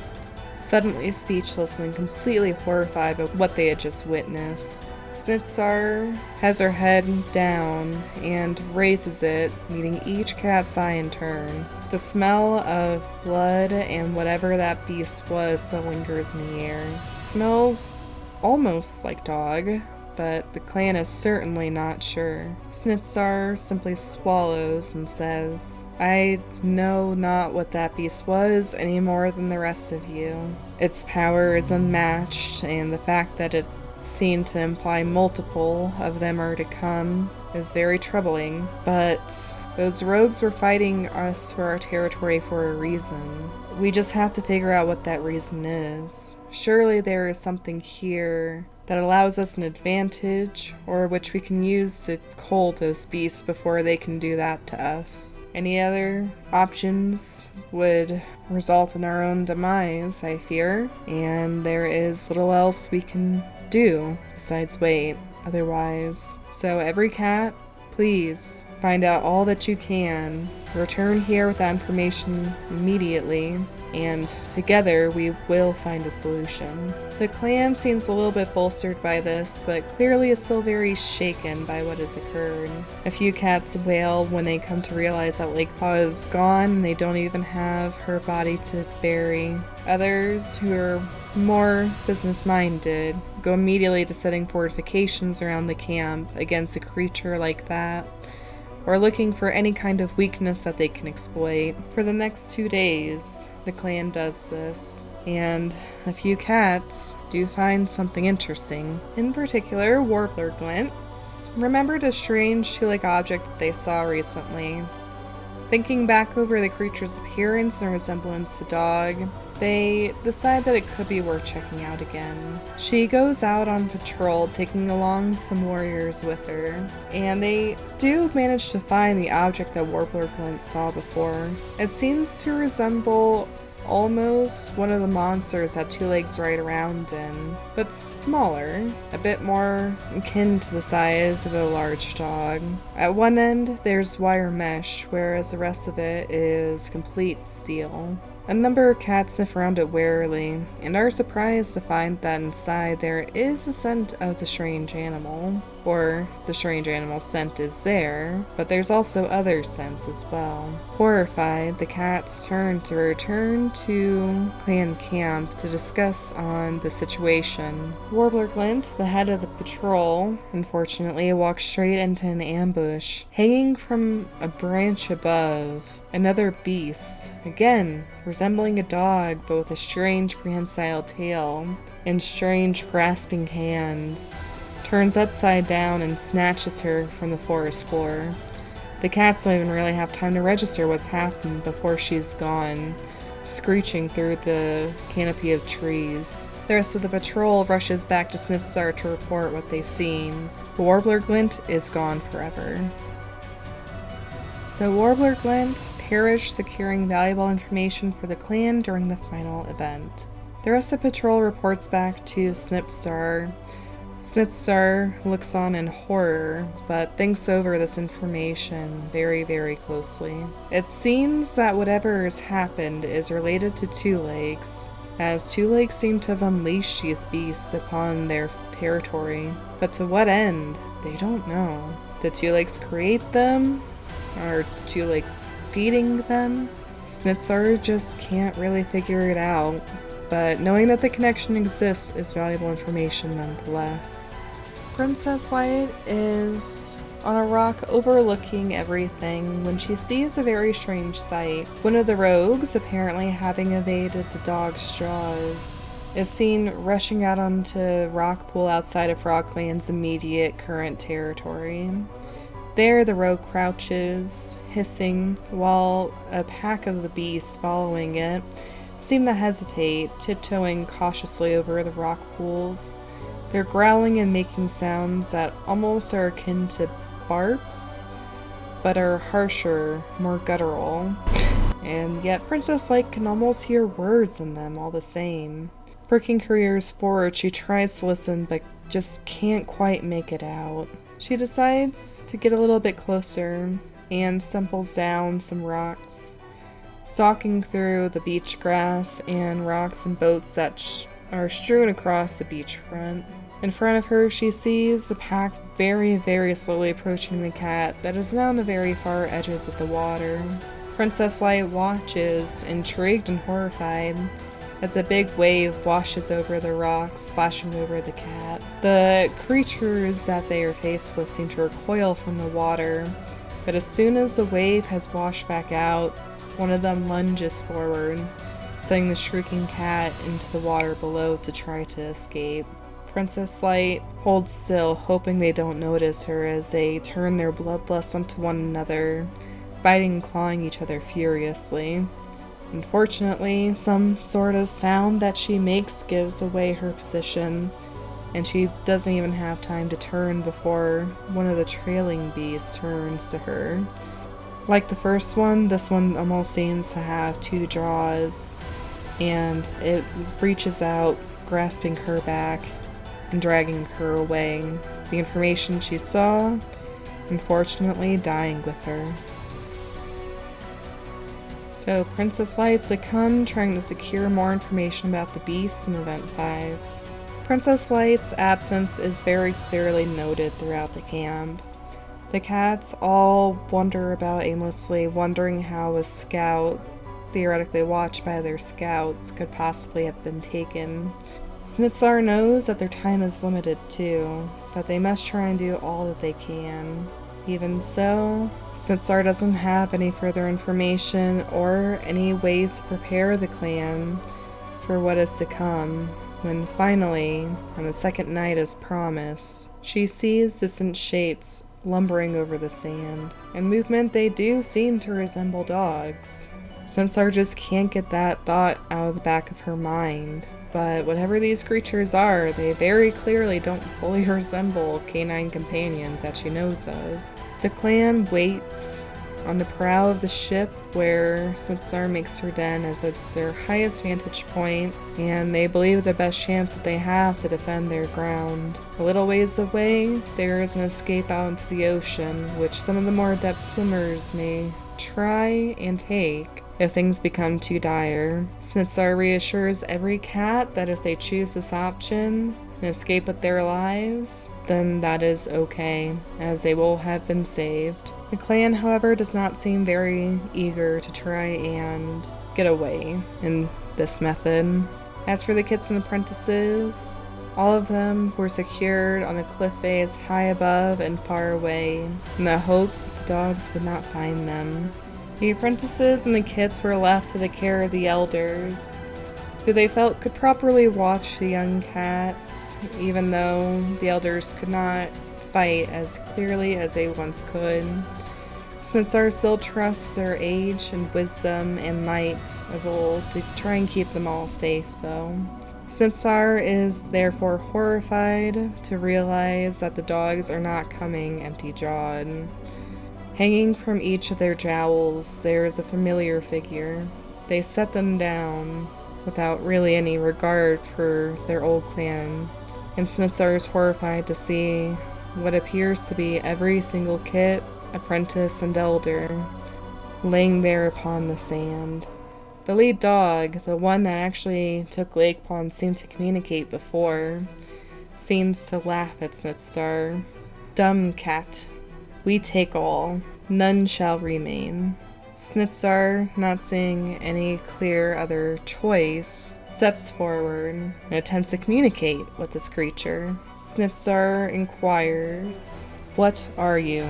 suddenly speechless and completely horrified by what they had just witnessed. Snipstar has her head down and raises it, meeting each cat's eye in turn. The smell of blood and whatever that beast was still lingers in the air. It smells almost like dog, but the clan is certainly not sure. Snipstar simply swallows and says, "I know not what that beast was any more than the rest of you. Its power is unmatched, and the fact that it seemed to imply multiple of them are to come is very troubling, but those rogues were fighting us for our territory for a reason. We just have to figure out what that reason is. Surely there is something here that allows us an advantage, or which we can use to cull those beasts before they can do that to us. Any other options would result in our own demise, I fear, and there is little else we can do besides wait otherwise. So every cat, please find out all that you can. Return here with that information immediately, and together we will find a solution." The clan seems a little bit bolstered by this, but clearly is still very shaken by what has occurred. A few cats wail when they come to realize that Lake Paw is gone and they don't even have her body to bury. Others, who are more business-minded, go immediately to setting fortifications around the camp against a creature like that, or looking for any kind of weakness that they can exploit. For the next 2 days, the clan does this, and a few cats do find something interesting. In particular, Warbler Glint remembered a strange two-legged object that they saw recently. Thinking back over the creature's appearance and resemblance to dog, they decide that it could be worth checking out again. She goes out on patrol, taking along some warriors with her, and they do manage to find the object that Warbler Glint saw before. It seems to resemble almost one of the monsters that Two Legs ride around in, but smaller, a bit more akin to the size of a large dog. At one end, there's wire mesh, whereas the rest of it is complete steel. A number of cats sniff around it warily, and are surprised to find that inside there is a scent of the strange animal. Or, the strange animal's scent is there, but there's also other scents as well. Horrified, the cats turn to return to clan camp to discuss on the situation. Warbler Glint, the head of the patrol, unfortunately walks straight into an ambush. Hanging from a branch above, another beast, again resembling a dog, but with a strange prehensile tail and strange grasping hands. turns upside down and snatches her from the forest floor. The cats don't even really have time to register what's happened before she's gone, screeching through the canopy of trees. The rest of the patrol rushes back to Snipstar to report what they've seen. The Warbler Glint is gone forever. So Warbler Glint perished securing valuable information for the clan during the final event. The rest of the patrol reports back to Snipstar. Snipstar looks on in horror, but thinks over this information very, very closely. It seems that whatever has happened is related to Two Legs, as Two Legs seem to have unleashed these beasts upon their territory. But to what end? They don't know. Did Two Legs create them? Are Two Legs feeding them? Snipstar just can't really figure it out. But knowing that the connection exists is valuable information nonetheless. Princess Light is on a rock overlooking everything when she sees a very strange sight. One of the rogues, apparently having evaded the dog's jaws, is seen rushing out onto a rock pool outside of FrogClan's immediate current territory. There, the rogue crouches, hissing, while a pack of the beasts following it seem to hesitate, tiptoeing cautiously over the rock pools. They're growling and making sounds that almost are akin to barks, but are harsher, more guttural. And yet Princess Light can almost hear words in them all the same. Pricking her ears forward, she tries to listen, but just can't quite make it out. She decides to get a little bit closer and stumbles down some rocks, stalking through the beach grass and rocks and boats that are strewn across the beachfront. In front of her, she sees a pack very, very slowly approaching the cat that is now on the very far edges of the water. Princess Light watches, intrigued and horrified, as a big wave washes over the rocks, splashing over the cat. The creatures that they are faced with seem to recoil from the water, but as soon as the wave has washed back out, one of them lunges forward, sending the shrieking cat into the water below to try to escape. Princess Light holds still, hoping they don't notice her as they turn their bloodlust onto one another, biting and clawing each other furiously. Unfortunately, some sort of sound that she makes gives away her position, and she doesn't even have time to turn before one of the trailing beasts turns to her. Like the first one, this one almost seems to have two jaws, and it reaches out, grasping her back and dragging her away. The information she saw, unfortunately, dying with her. So Princess Light succumbed, trying to secure more information about the beasts in Event 5. Princess Light's absence is very clearly noted throughout the camp. The cats all wander about aimlessly, wondering how a scout, theoretically watched by their scouts, could possibly have been taken. Snipstar knows that their time is limited too, but they must try and do all that they can. Even so, Snipstar doesn't have any further information or any ways to prepare the clan for what is to come, when finally, on the second night as promised, she sees distant shapes lumbering over the sand. In movement, they do seem to resemble dogs. Snipstar just can't get that thought out of the back of her mind. But whatever these creatures are, they very clearly don't fully resemble canine companions that she knows of. The clan waits on the prow of the ship where Snipstar makes her den, as it's their highest vantage point, and they believe the best chance that they have to defend their ground. A little ways away, there is an escape out into the ocean, which some of the more adept swimmers may try and take if things become too dire. Snipstar reassures every cat that if they choose this option and escape with their lives, then that is okay, as they will have been saved. The clan, however, does not seem very eager to try and get away in this method. As for the kits and apprentices, all of them were secured on a cliff face high above and far away, in the hopes that the dogs would not find them. The apprentices and the kits were left to the care of the elders, who they felt could properly watch the young cats, even though the elders could not fight as clearly as they once could. Snipstar still trusts their age and wisdom and might of old to try and keep them all safe, though. Snipstar is therefore horrified to realize that the dogs are not coming empty-jawed. Hanging from each of their jowls, there is a familiar figure. They set them down without really any regard for their old clan, and Snipstar is horrified to see what appears to be every single kit, apprentice, and elder laying there upon the sand. The lead dog, the one that actually took Lake Pond, seemed to communicate before, seems to laugh at Snipstar. "Dumb cat, we take all, none shall remain." Snipstar, not seeing any clear other choice, steps forward and attempts to communicate with this creature. Snipstar inquires, "What are you?"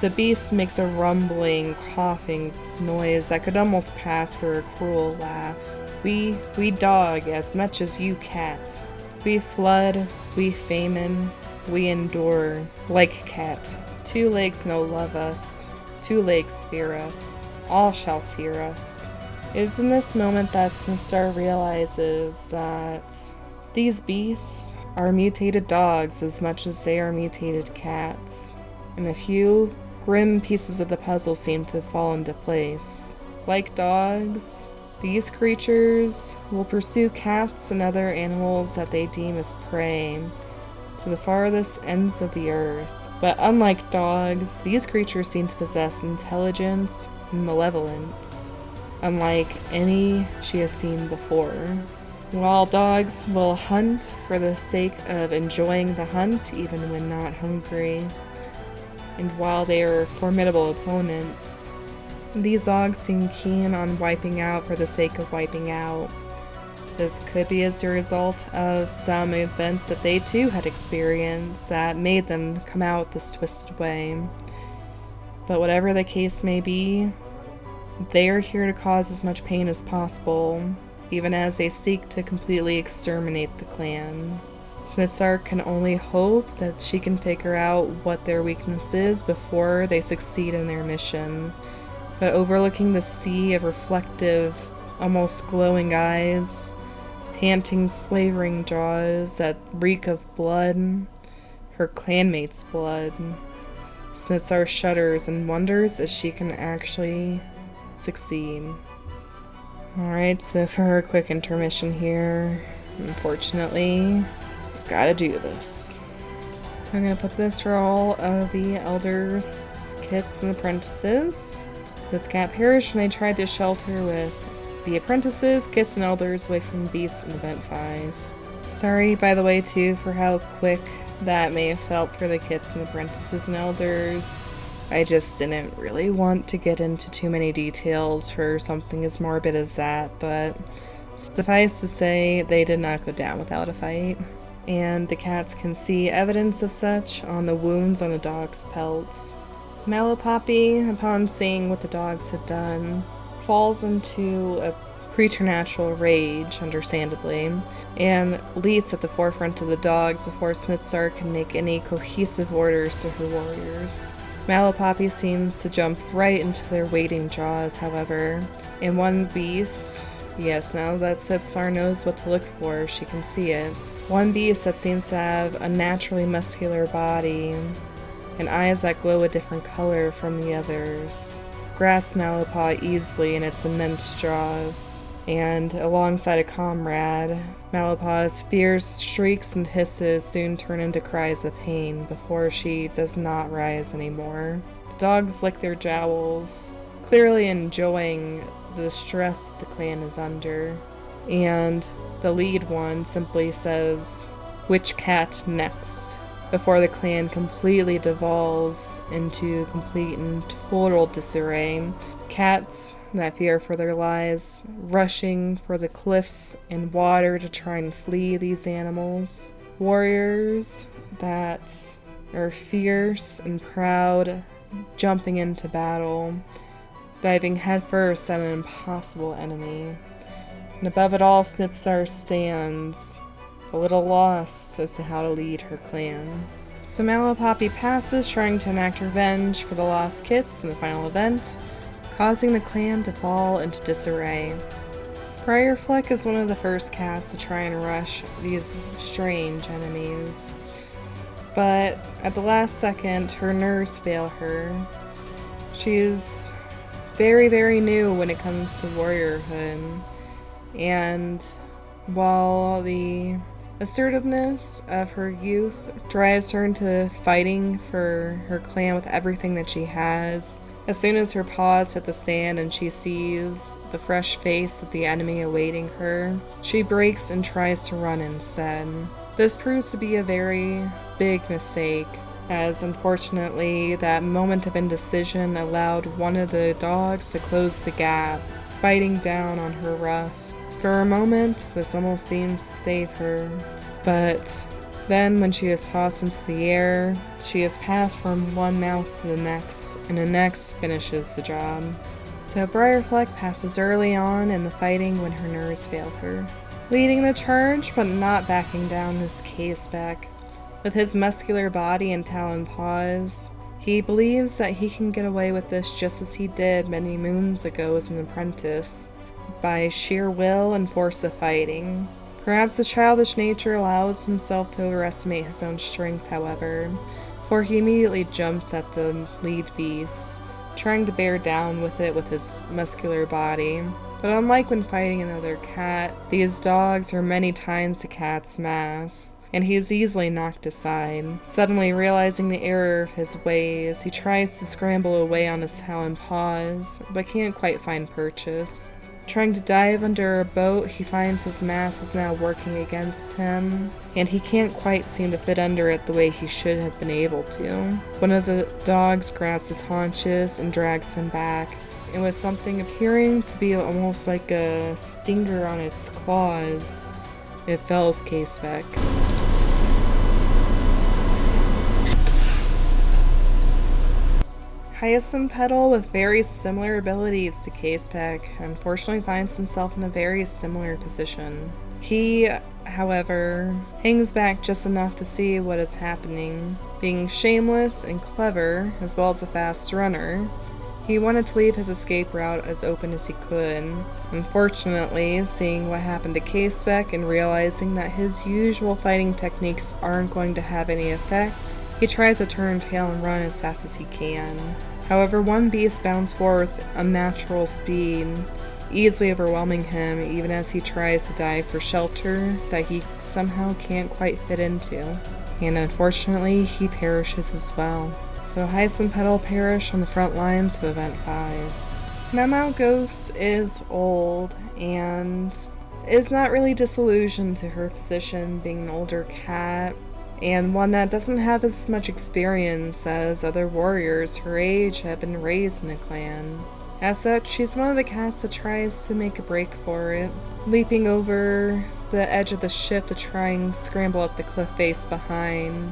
The beast makes a rumbling, coughing noise that could almost pass for a cruel laugh. We dog as much as you cat. We flood, we famine, we endure, like cat. 2 legs no love us, 2 legs fear us, all shall fear us." It is in this moment that Snipstar realizes that these beasts are mutated dogs as much as they are mutated cats, and a few grim pieces of the puzzle seem to fall into place. Like dogs, these creatures will pursue cats and other animals that they deem as prey to the farthest ends of the earth. But unlike dogs, these creatures seem to possess intelligence and malevolence, unlike any she has seen before. While dogs will hunt for the sake of enjoying the hunt even when not hungry, and while they are formidable opponents, these dogs seem keen on wiping out for the sake of wiping out. This could be as a result of some event that they too had experienced that made them come out this twisted way. But whatever the case may be, they are here to cause as much pain as possible, even as they seek to completely exterminate the clan. Snipstar can only hope that she can figure out what their weakness is before they succeed in their mission. But overlooking the sea of reflective, almost glowing eyes, panting, slavering jaws that reek of blood, her clanmate's blood, Snipstar shudders and wonders if she can actually succeed. Alright, so for a quick intermission here, unfortunately, gotta do this. So I'm gonna put this for all of the elders, kits, and apprentices. This cat perished when they tried to shelter with the apprentices, kits, and elders away from beasts in Event 5. Sorry, by the way, too, for how quick that may have felt for the kits and apprentices and elders. I just didn't really want to get into too many details for something as morbid as that, but suffice to say, they did not go down without a fight. And the cats can see evidence of such on the wounds on the dog's pelts. Malapoppy, upon seeing what the dogs had done, falls into a preternatural rage, understandably, and leaps at the forefront of the dogs before Snipstar can make any cohesive orders to her warriors. Malapoppy seems to jump right into their waiting jaws, however, and one beast, yes, now that Snipstar knows what to look for, she can see it. One beast that seems to have a naturally muscular body and eyes that glow a different color from the others, grasps Malapaw easily in its immense jaws, and alongside a comrade, Malapaw's fierce shrieks and hisses soon turn into cries of pain before she does not rise anymore. The dogs lick their jowls, clearly enjoying the stress that the clan is under, and the lead one simply says, "Which cat next?" before the clan completely devolves into complete and total disarray. Cats that fear for their lives, rushing for the cliffs and water to try and flee these animals. Warriors that are fierce and proud, jumping into battle, diving headfirst at an impossible enemy. And above it all, Snipstar stands, a little lost as to how to lead her clan. So Malapoppy passes, trying to enact revenge for the lost kits in the final event, causing the clan to fall into disarray. Briarfleck is one of the first cats to try and rush these strange enemies, but at the last second, her nerves fail her. She's very, very new when it comes to warriorhood, and while the assertiveness of her youth drives her into fighting for her clan with everything that she has, as soon as her paws hit the sand and she sees the fresh face of the enemy awaiting her, she breaks and tries to run instead. This proves to be a very big mistake, as unfortunately that moment of indecision allowed one of the dogs to close the gap, biting down on her ruff. For a moment, this almost seems to save her, but then when she is tossed into the air, she is passed from one mouth to the next, and the next finishes the job. So Briarfleck passes early on in the fighting when her nerves fail her. Leading the charge, but not backing down, is Caseback. With his muscular body and talon paws, he believes that he can get away with this just as he did many moons ago as an apprentice, by sheer will and force of fighting. Perhaps his childish nature allows himself to overestimate his own strength, however, for he immediately jumps at the lead beast, trying to bear down with it with his muscular body. But unlike when fighting another cat, these dogs are many times the cat's mass, and he is easily knocked aside. Suddenly realizing the error of his ways, he tries to scramble away on his talon paws, but can't quite find purchase. Trying to dive under a boat, he finds his mass is now working against him, and he can't quite seem to fit under it the way he should have been able to. One of the dogs grabs his haunches and drags him back, and with something appearing to be almost like a stinger on its claws, it fells Caseback. Hyacinth Petal, with very similar abilities to Caseback, unfortunately finds himself in a very similar position. He, however, hangs back just enough to see what is happening. Being shameless and clever, as well as a fast runner, he wanted to leave his escape route as open as he could. Unfortunately, seeing what happened to Caseback and realizing that his usual fighting techniques aren't going to have any effect, he tries to turn tail and run as fast as he can. However, one beast bounds forward with unnatural speed, easily overwhelming him even as he tries to dive for shelter that he somehow can't quite fit into. And unfortunately, he perishes as well. So Hyacinth Petal perished on the front lines of Event 5. Mau Ghost is old and is not really disillusioned to her position, being an older cat, and one that doesn't have as much experience as other warriors her age have been raised in the clan. As such, she's one of the cats that tries to make a break for it, leaping over the edge of the ship to try and scramble up the cliff face behind,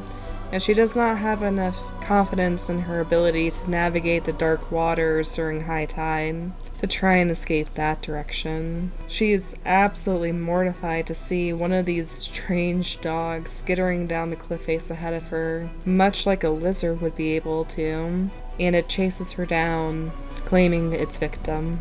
as she does not have enough confidence in her ability to navigate the dark waters during high tide to try and escape that direction. She is absolutely mortified to see one of these strange dogs skittering down the cliff face ahead of her, much like a lizard would be able to, and it chases her down, claiming its victim.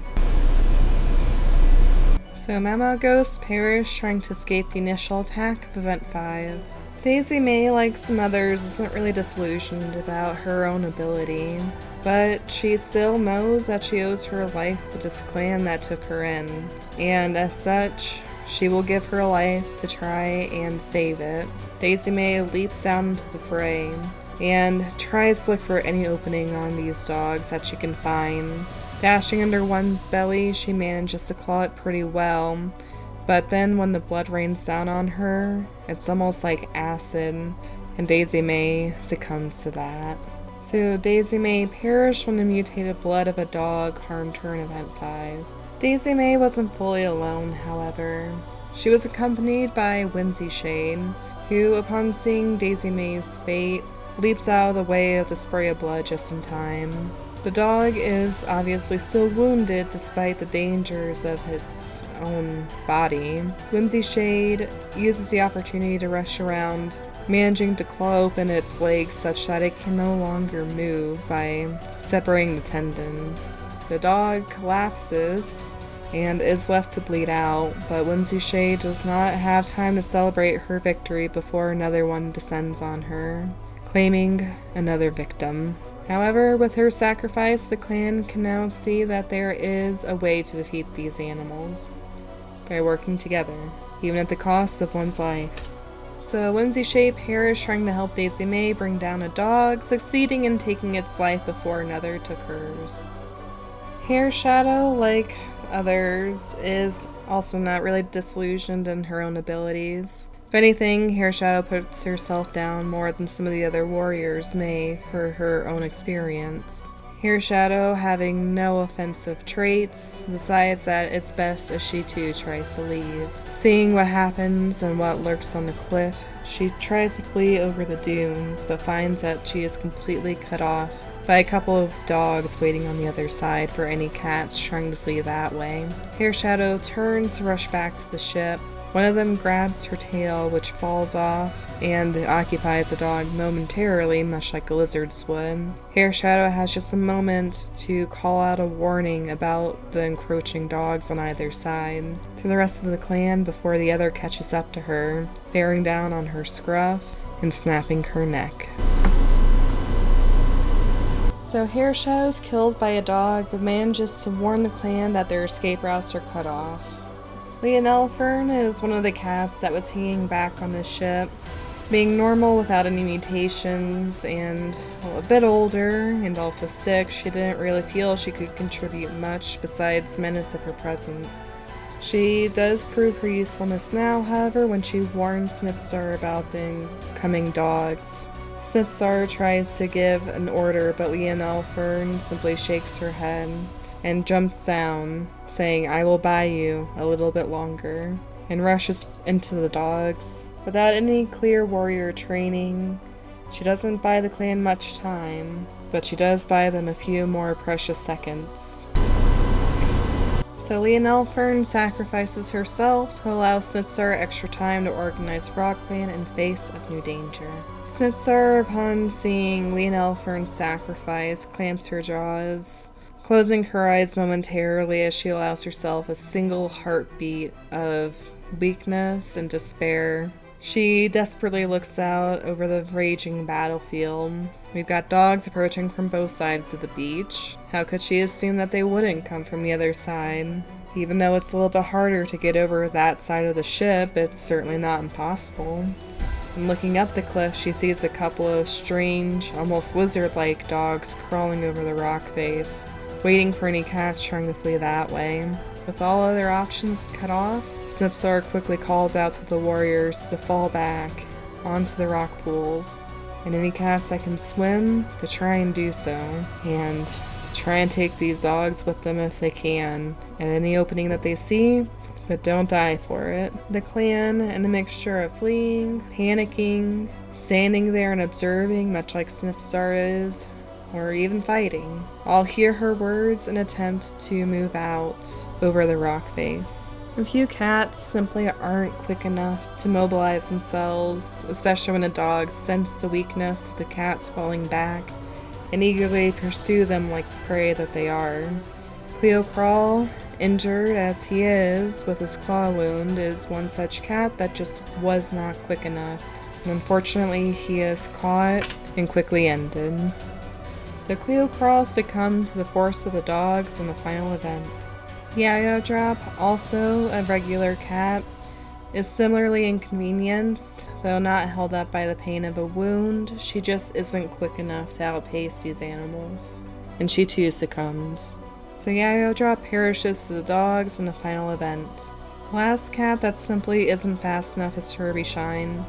So Mau Ghost perished trying to escape the initial attack of Event 5. Daisy Mae, like some others, isn't really disillusioned about her own ability, but she still knows that she owes her life to this clan that took her in, and as such, she will give her life to try and save it. Daisy Mae leaps down into the fray and tries to look for any opening on these dogs that she can find. Dashing under one's belly, she manages to claw it pretty well, but then when the blood rains down on her, it's almost like acid, and Daisy Mae succumbs to that. So Daisy Mae perished when the mutated blood of a dog harmed her in Event 5. Daisy Mae wasn't fully alone, however. She was accompanied by Whimsy Shade, who, upon seeing Daisy Mae's fate, leaps out of the way of the spray of blood just in time. The dog is obviously still wounded despite the dangers of its own body. Whimsy Shade uses the opportunity to rush around, managing to claw open its legs such that it can no longer move by separating the tendons. The dog collapses and is left to bleed out, but Whimsy Shade does not have time to celebrate her victory before another one descends on her, claiming another victim. However, with her sacrifice, the clan can now see that there is a way to defeat these animals by working together, even at the cost of one's life. So Whimsy Shade perished trying to help Daisy Mae bring down a dog, succeeding in taking its life before another took hers. Hair Shadow, like others, is also not really disillusioned in her own abilities. If anything, Hair Shadow puts herself down more than some of the other warriors may for her own experience. Hair Shadow, having no offensive traits, decides that it's best if she too tries to leave. Seeing what happens and what lurks on the cliff, she tries to flee over the dunes, but finds that she is completely cut off by a couple of dogs waiting on the other side for any cats trying to flee that way. Hair Shadow turns to rush back to the ship. One of them grabs her tail, which falls off and occupies the dog momentarily, much like a lizard's would. Hair Shadow has just a moment to call out a warning about the encroaching dogs on either side to the rest of the clan before the other catches up to her, bearing down on her scruff and snapping her neck. So Hair Shadow's killed by a dog, but manages to warn the clan that their escape routes are cut off. Lionel Fern is one of the cats that was hanging back on the ship, being normal without any mutations and a bit older and also sick. She didn't really feel she could contribute much besides menace of her presence. She does prove her usefulness now, however, when she warns Snipstar about the incoming dogs. Snipstar tries to give an order, but Lionel Fern simply shakes her head and jumps down, saying, "I will buy you a little bit longer," and rushes into the dogs. Without any clear warrior training, she doesn't buy the clan much time, but she does buy them a few more precious seconds. So Lionel Fern sacrifices herself to allow Snipstar extra time to organize FrogClan in face of new danger. Snipstar, upon seeing Lionel Fern's sacrifice, clamps her jaws, closing her eyes momentarily as she allows herself a single heartbeat of weakness and despair. She desperately looks out over the raging battlefield. We've got dogs approaching from both sides of the beach. How could she assume that they wouldn't come from the other side? Even though it's a little bit harder to get over that side of the ship, it's certainly not impossible. And looking up the cliff, she sees a couple of strange, almost lizard-like dogs crawling over the rock face, waiting for any cats trying to flee that way. With all other options cut off, Snipstar quickly calls out to the warriors to fall back onto the rock pools, and any cats that can swim to try and do so, and to try and take these dogs with them if they can, at any opening that they see, but don't die for it. The clan, in a mixture of fleeing, panicking, standing there and observing, much like Snipstar is, or even fighting, all hear her words and attempt to move out over the rock face. A few cats simply aren't quick enough to mobilize themselves, especially when the dogs sense the weakness of the cats falling back and eagerly pursue them like the prey that they are. Cleo Crawl, injured as he is with his claw wound, is one such cat that just was not quick enough, and unfortunately he is caught and quickly ended. So Cleo Crawl succumbed to the force of the dogs in the final event. Yayo Drop, also a regular cat, is similarly inconvenienced, though not held up by the pain of a wound. She just isn't quick enough to outpace these animals, and she too succumbs. So Yayo Drop perishes to the dogs in the final event. The last cat that simply isn't fast enough is Herbie Shine.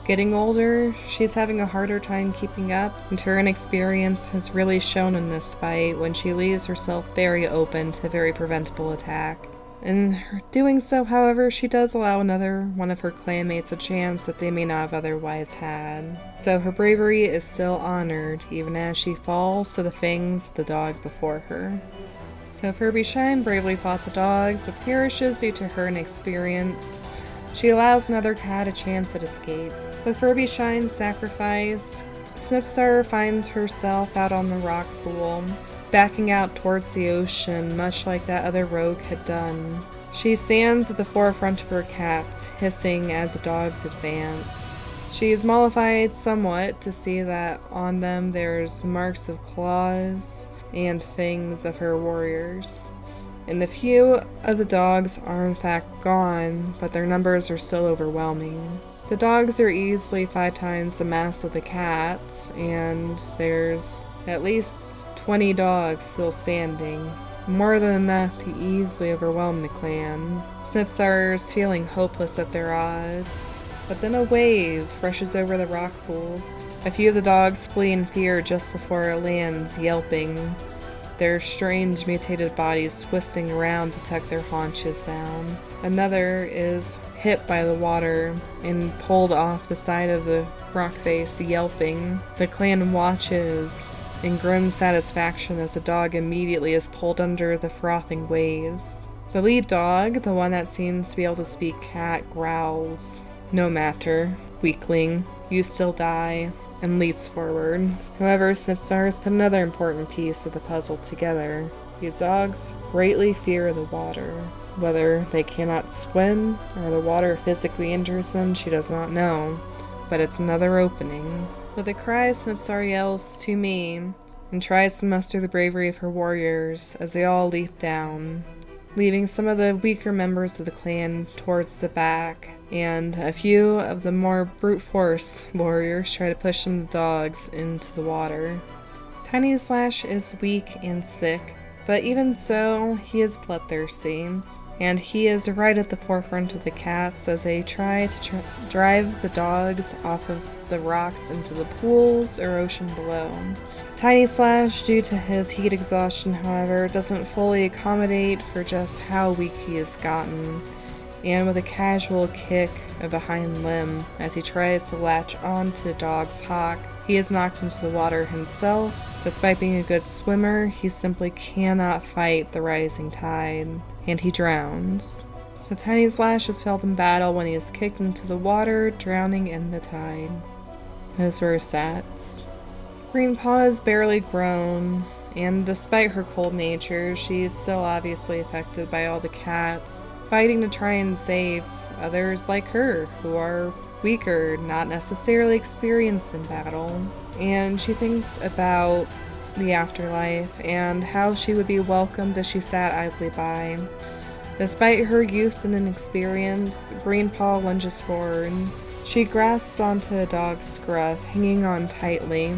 Getting older, she's having a harder time keeping up, and her inexperience has really shown in this fight when she leaves herself very open to a very preventable attack. In her doing so, however, she does allow another one of her clanmates a chance that they may not have otherwise had. So her bravery is still honored, even as she falls to the fangs of the dog before her. So Furbyshine bravely fought the dogs, but perishes due to her inexperience. She allows another cat a chance at escape. With Furbyshine's sacrifice, Snipstar finds herself out on the rock pool, backing out towards the ocean, much like that other rogue had done. She stands at the forefront of her cats, hissing as the dogs advance. She is mollified somewhat to see that on them there's marks of claws and fangs of her warriors. And a few of the dogs are in fact gone, but their numbers are still overwhelming. The dogs are easily 5 times the mass of the cats, and there's at least 20 dogs still standing, more than enough to easily overwhelm the clan. Snipstar is feeling hopeless at their odds, but then a wave rushes over the rock pools. A few of the dogs flee in fear just before it lands, yelping, their strange mutated bodies twisting around to tuck their haunches down. Another is hit by the water and pulled off the side of the rock face, yelping. The clan watches and grins satisfaction as the dog immediately is pulled under the frothing waves. The lead dog, the one that seems to be able to speak cat, growls, "No matter, weakling, you still die," and leaps forward. However, Snipstar has put another important piece of the puzzle together. These dogs greatly fear the water. Whether they cannot swim or the water physically injures them, she does not know, but it's another opening. With a cry, Snipstar yells, "To me," and tries to muster the bravery of her warriors as they all leap down, leaving some of the weaker members of the clan towards the back, and a few of the more brute force warriors try to push some of the dogs into the water. Tiny Slash is weak and sick, but even so, he is bloodthirsty, and he is right at the forefront of the cats as they try to drive the dogs off of the rocks into the pools or ocean below. Tiny Slash, due to his heat exhaustion, however, doesn't fully accommodate for just how weak he has gotten, and with a casual kick of a hind limb as he tries to latch onto the dog's hock, he is knocked into the water himself. Despite being a good swimmer, he simply cannot fight the rising tide, and he drowns. So Tiny Slash has failed in battle when he is kicked into the water, drowning in the tide. Those were his stats. Greenpaw is barely grown, and despite her cold nature, she is still obviously affected by all the cats, fighting to try and save others like her, who are weaker, not necessarily experienced in battle. And she thinks about the afterlife and how she would be welcomed if she sat idly by. Despite her youth and inexperience, Greenpaw lunges forward. She grasps onto a dog's scruff, hanging on tightly,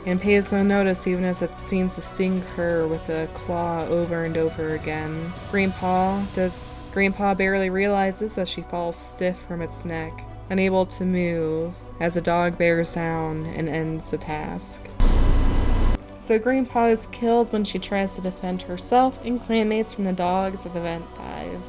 and pays no notice even as it seems to sting her with a claw over and over again. Greenpaw barely realizes as she falls stiff from its neck, unable to move, as the dog bears down and ends the task. So Greenpaw is killed when she tries to defend herself and clanmates from the dogs of Event 5.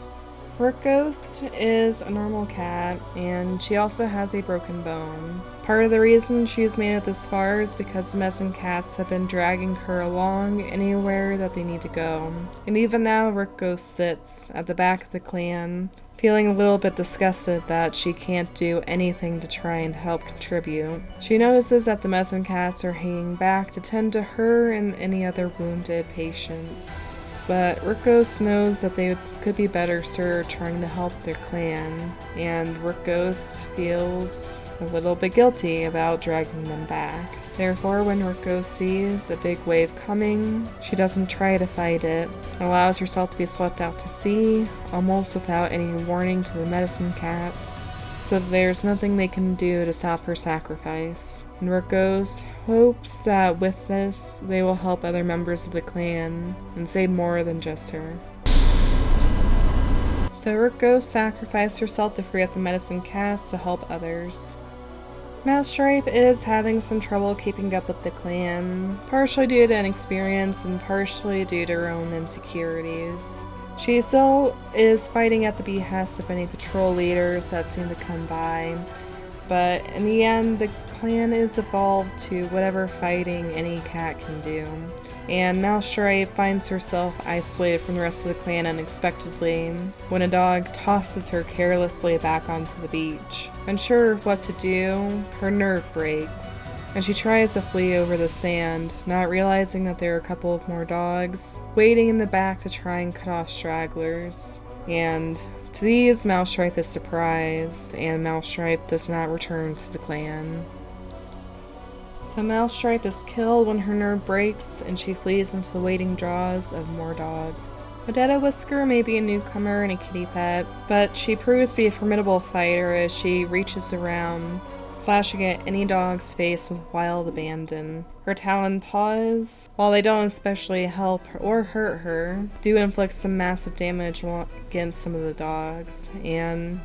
Rook Ghost is a normal cat, and she also has a broken bone. Part of the reason she's made it this far is because the messing cats have been dragging her along anywhere that they need to go. And even now, Rook Ghost sits at the back of the clan, feeling a little bit disgusted that she can't do anything to try and help contribute. She notices that the messing cats are hanging back to tend to her and any other wounded patients. But Rook Ghost knows that they could be better served trying to help their clan, and Rook Ghost feels a little bit guilty about dragging them back. Therefore, when Rook Ghost sees a big wave coming, she doesn't try to fight it, and allows herself to be swept out to sea, almost without any warning to the medicine cats, so that there's nothing they can do to stop her sacrifice. And Rook Ghost hopes that with this, they will help other members of the clan and save more than just her. So Rook Ghost sacrificed herself to free up the medicine cats to help others. Mousestripe is having some trouble keeping up with the clan, partially due to inexperience and partially due to her own insecurities. She still is fighting at the behest of any patrol leaders that seem to come by, but in the end, the clan is evolved to whatever fighting any cat can do. And Mousestripe finds herself isolated from the rest of the clan unexpectedly when a dog tosses her carelessly back onto the beach. Unsure of what to do, her nerve breaks, and she tries to flee over the sand, not realizing that there are a couple of more dogs waiting in the back to try and cut off stragglers. And to these, Mousestripe is surprised, and Mousestripe does not return to the clan. So Mousestripe is killed when her nerve breaks, and she flees into the waiting jaws of more dogs. Odetta Whisker may be a newcomer and a kitty pet, but she proves to be a formidable fighter as she reaches around, slashing at any dog's face with wild abandon. Her talon paws, while they don't especially help or hurt her, do inflict some massive damage against some of the dogs, and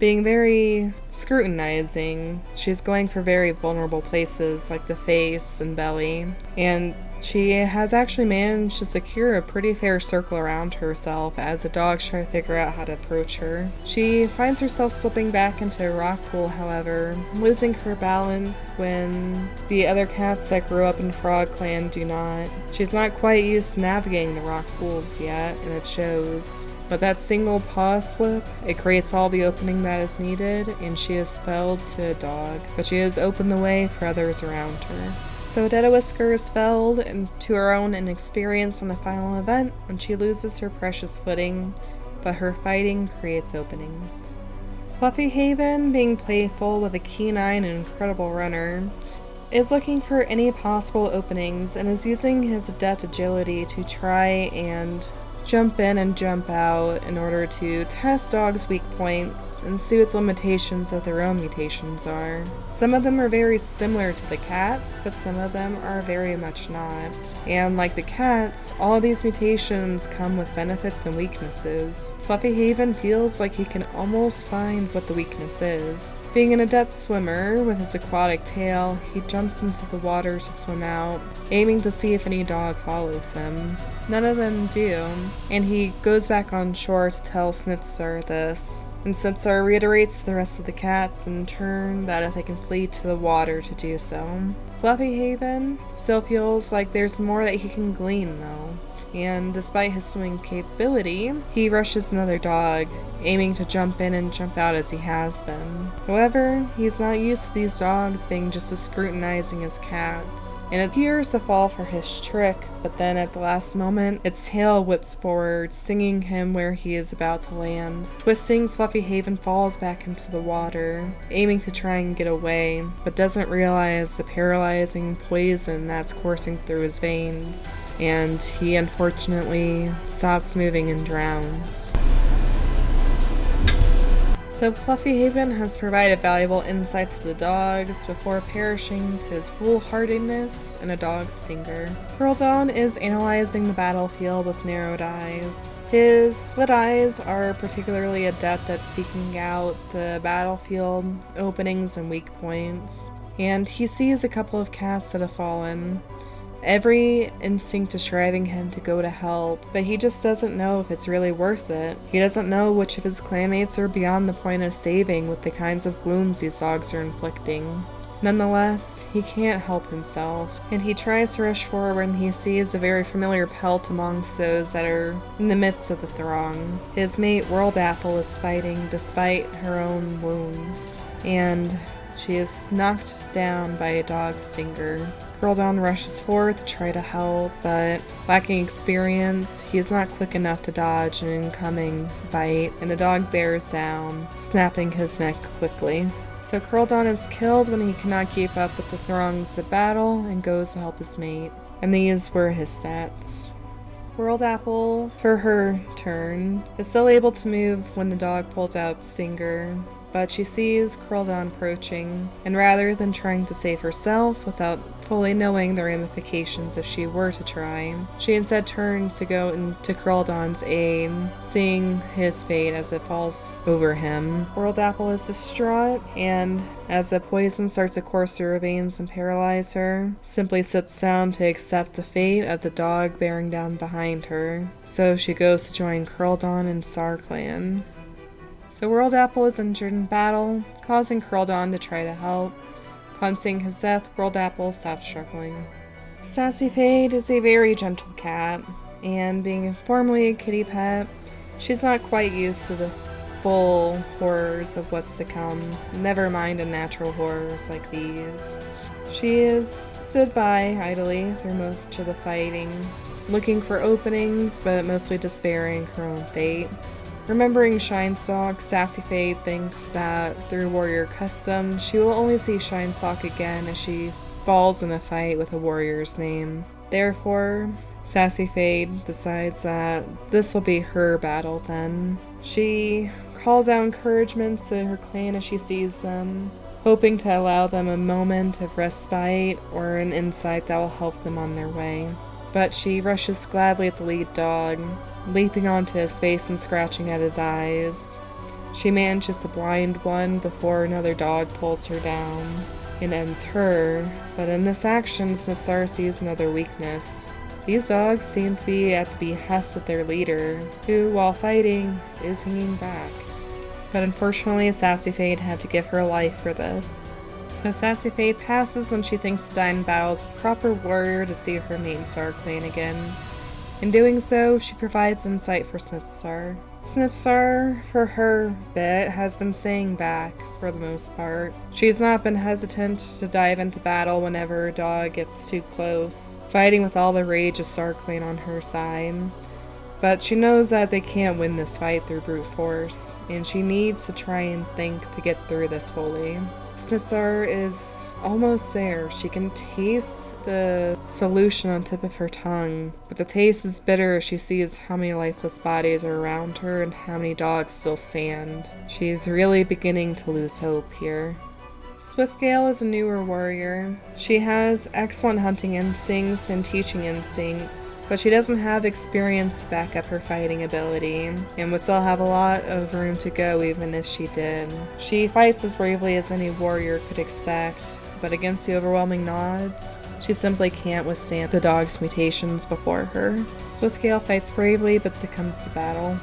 being very scrutinizing, she's going for very vulnerable places like the face and belly, and she has actually managed to secure a pretty fair circle around herself as the dogs try to figure out how to approach her. She finds herself slipping back into a rock pool, however, losing her balance when the other cats that grew up in FrogClan do not. She's not quite used to navigating the rock pools yet, and it shows. But that single paw slip, it creates all the opening that is needed, and she is felled to a dog. But she has opened the way for others around her. So Odetta Whisker is felled to her own inexperience on the final event when she loses her precious footing, but her fighting creates openings. Fluffy Haven, being playful with a keen eye and an incredible runner, is looking for any possible openings and is using his adept agility to try and jump in and jump out in order to test dogs' weak points and see what the limitations of their own mutations are. Some of them are very similar to the cats, but some of them are very much not. And like the cats, all of these mutations come with benefits and weaknesses. Fluffy Haven feels like he can almost find what the weakness is. Being an adept swimmer with his aquatic tail, he jumps into the water to swim out, aiming to see if any dog follows him. None of them do, and he goes back on shore to tell Snipsar this, and Snipsar reiterates to the rest of the cats in turn that if they can flee to the water to do so. Fluffy Haven still feels like there's more that he can glean though, and despite his swimming capability, he rushes another dog, aiming to jump in and jump out as he has been. However, he's not used to these dogs being just as scrutinizing as cats, and it appears to fall for his trick, but then at the last moment, its tail whips forward, stinging him where he is about to land. Twisting, Fluffy Haven falls back into the water, aiming to try and get away, but doesn't realize the paralyzing poison that's coursing through his veins, and he unfortunately stops moving and drowns. So Fluffy Haven has provided valuable insight to the dogs before perishing to his foolhardiness and a dog's stinger. Curldawn is analyzing the battlefield with narrowed eyes. His slit eyes are particularly adept at seeking out the battlefield openings and weak points, and he sees a couple of cats that have fallen. Every instinct is driving him to go to help, but he just doesn't know if it's really worth it. He doesn't know which of his clanmates are beyond the point of saving with the kinds of wounds these dogs are inflicting. Nonetheless, he can't help himself, and he tries to rush forward when he sees a very familiar pelt amongst those that are in the midst of the throng. His mate, World Apple, is fighting despite her own wounds, and she is knocked down by a dog's stinger. Curldawn rushes forward to try to help, but lacking experience, he is not quick enough to dodge an incoming bite, and the dog bears down, snapping his neck quickly. So Curldawn is killed when he cannot keep up with the throngs of battle and goes to help his mate. And these were his stats. World Apple, for her turn, is still able to move when the dog pulls out Stinger, but she sees Curldawn approaching, and rather than trying to save herself without fully knowing the ramifications if she were to try. She instead turns to go into Kraldon's aid, seeing his fate as it falls over him. World Apple is distraught, and as the poison starts to course through her veins and paralyze her, simply sits down to accept the fate of the dog bearing down behind her. So she goes to join Kraldon and StarClan. So World Apple is injured in battle, causing Kraldon to try to help. Upon seeing his death, World Apple stops struggling. Sassy Fade is a very gentle cat, and being formerly a kitty pet, she's not quite used to the full horrors of what's to come, never mind unnatural horrors like these. She is stood by idly through much of the fighting, looking for openings, but mostly despairing her own fate. Remembering Shinestalk, Sassy Fade thinks that through warrior custom, she will only see Shinestalk again as she falls in a fight with a warrior's name. Therefore, Sassy Fade decides that this will be her battle then. She calls out encouragements to her clan as she sees them, hoping to allow them a moment of respite or an insight that will help them on their way. But she rushes gladly at the lead dog, leaping onto his face and scratching at his eyes. She manages to blind one before another dog pulls her down and ends her, but in this action, Snipsar sees another weakness. These dogs seem to be at the behest of their leader, who, while fighting, is hanging back. But unfortunately, Sassy Fade had to give her life for this. So Sassy Fade passes when she thinks to die in battle as a proper warrior to see her main StarClan again. In doing so, she provides insight for Snipstar. Snipstar, for her bit, has been staying back for the most part. She's not been hesitant to dive into battle whenever a dog gets too close, fighting with all the rage of StarClan on her side. But she knows that they can't win this fight through brute force, and she needs to try and think to get through this fully. Snipsar is almost there. She can taste the solution on the tip of her tongue, but the taste is bitter as she sees how many lifeless bodies are around her and how many dogs still stand. She's really beginning to lose hope here. Swiftgale is a newer warrior. She has excellent hunting instincts and teaching instincts, but she doesn't have experience to back up her fighting ability, and would still have a lot of room to go even if she did. She fights as bravely as any warrior could expect, but against the overwhelming odds, she simply can't withstand the dog's mutations before her. Swiftgale fights bravely but succumbs to battle.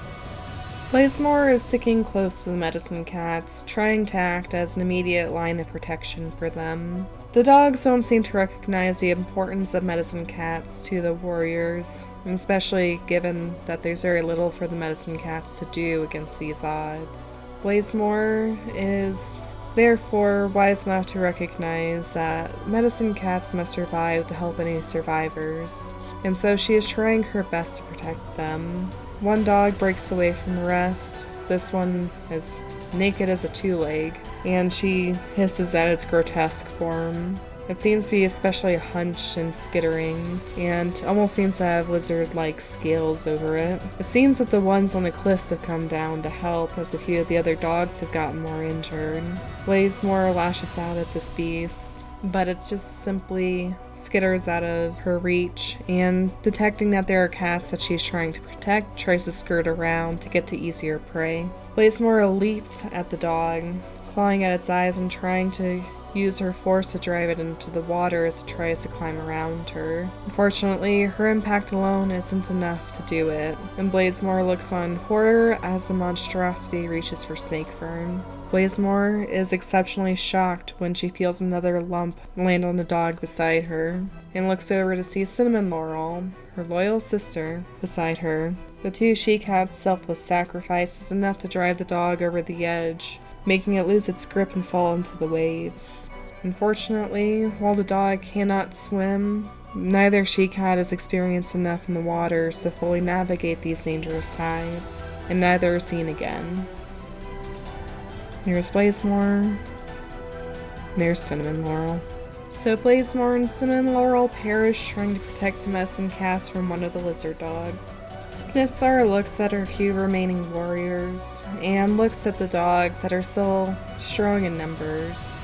Blazemore is sticking close to the medicine cats, trying to act as an immediate line of protection for them. The dogs don't seem to recognize the importance of medicine cats to the warriors, especially given that there's very little for the medicine cats to do against these odds. Blazemore is therefore wise enough to recognize that medicine cats must survive to help any survivors, and so she is trying her best to protect them. One dog breaks away from the rest. This one is naked as a two-leg, and she hisses at its grotesque form. It seems to be especially hunched and skittering, and almost seems to have lizard-like scales over it. It seems that the ones on the cliffs have come down to help, as a few of the other dogs have gotten more injured. Blazemore lashes out at this beast, but it just simply skitters out of her reach, and detecting that there are cats that she's trying to protect, tries to skirt around to get to easier prey. Blazemore leaps at the dog, clawing at its eyes and trying to use her force to drive it into the water as it tries to climb around her. Unfortunately, her impact alone isn't enough to do it, and Blazemore looks on in horror as the monstrosity reaches for Snakefern. Blazemore is exceptionally shocked when she feels another lump land on the dog beside her, and looks over to see Cinnamon Laurel, her loyal sister, beside her. The two she-cats' selfless sacrifice is enough to drive the dog over the edge, making it lose its grip and fall into the waves. Unfortunately, while the dog cannot swim, neither she-cat is experienced enough in the waters to fully navigate these dangerous tides, and neither are seen again. There's Blazemore. There's Cinnamon Laurel. So Blazemore and Cinnamon Laurel perish trying to protect the medicine cats from one of the lizard dogs. Snipsar looks at her few remaining warriors, and looks at the dogs that are still strong in numbers.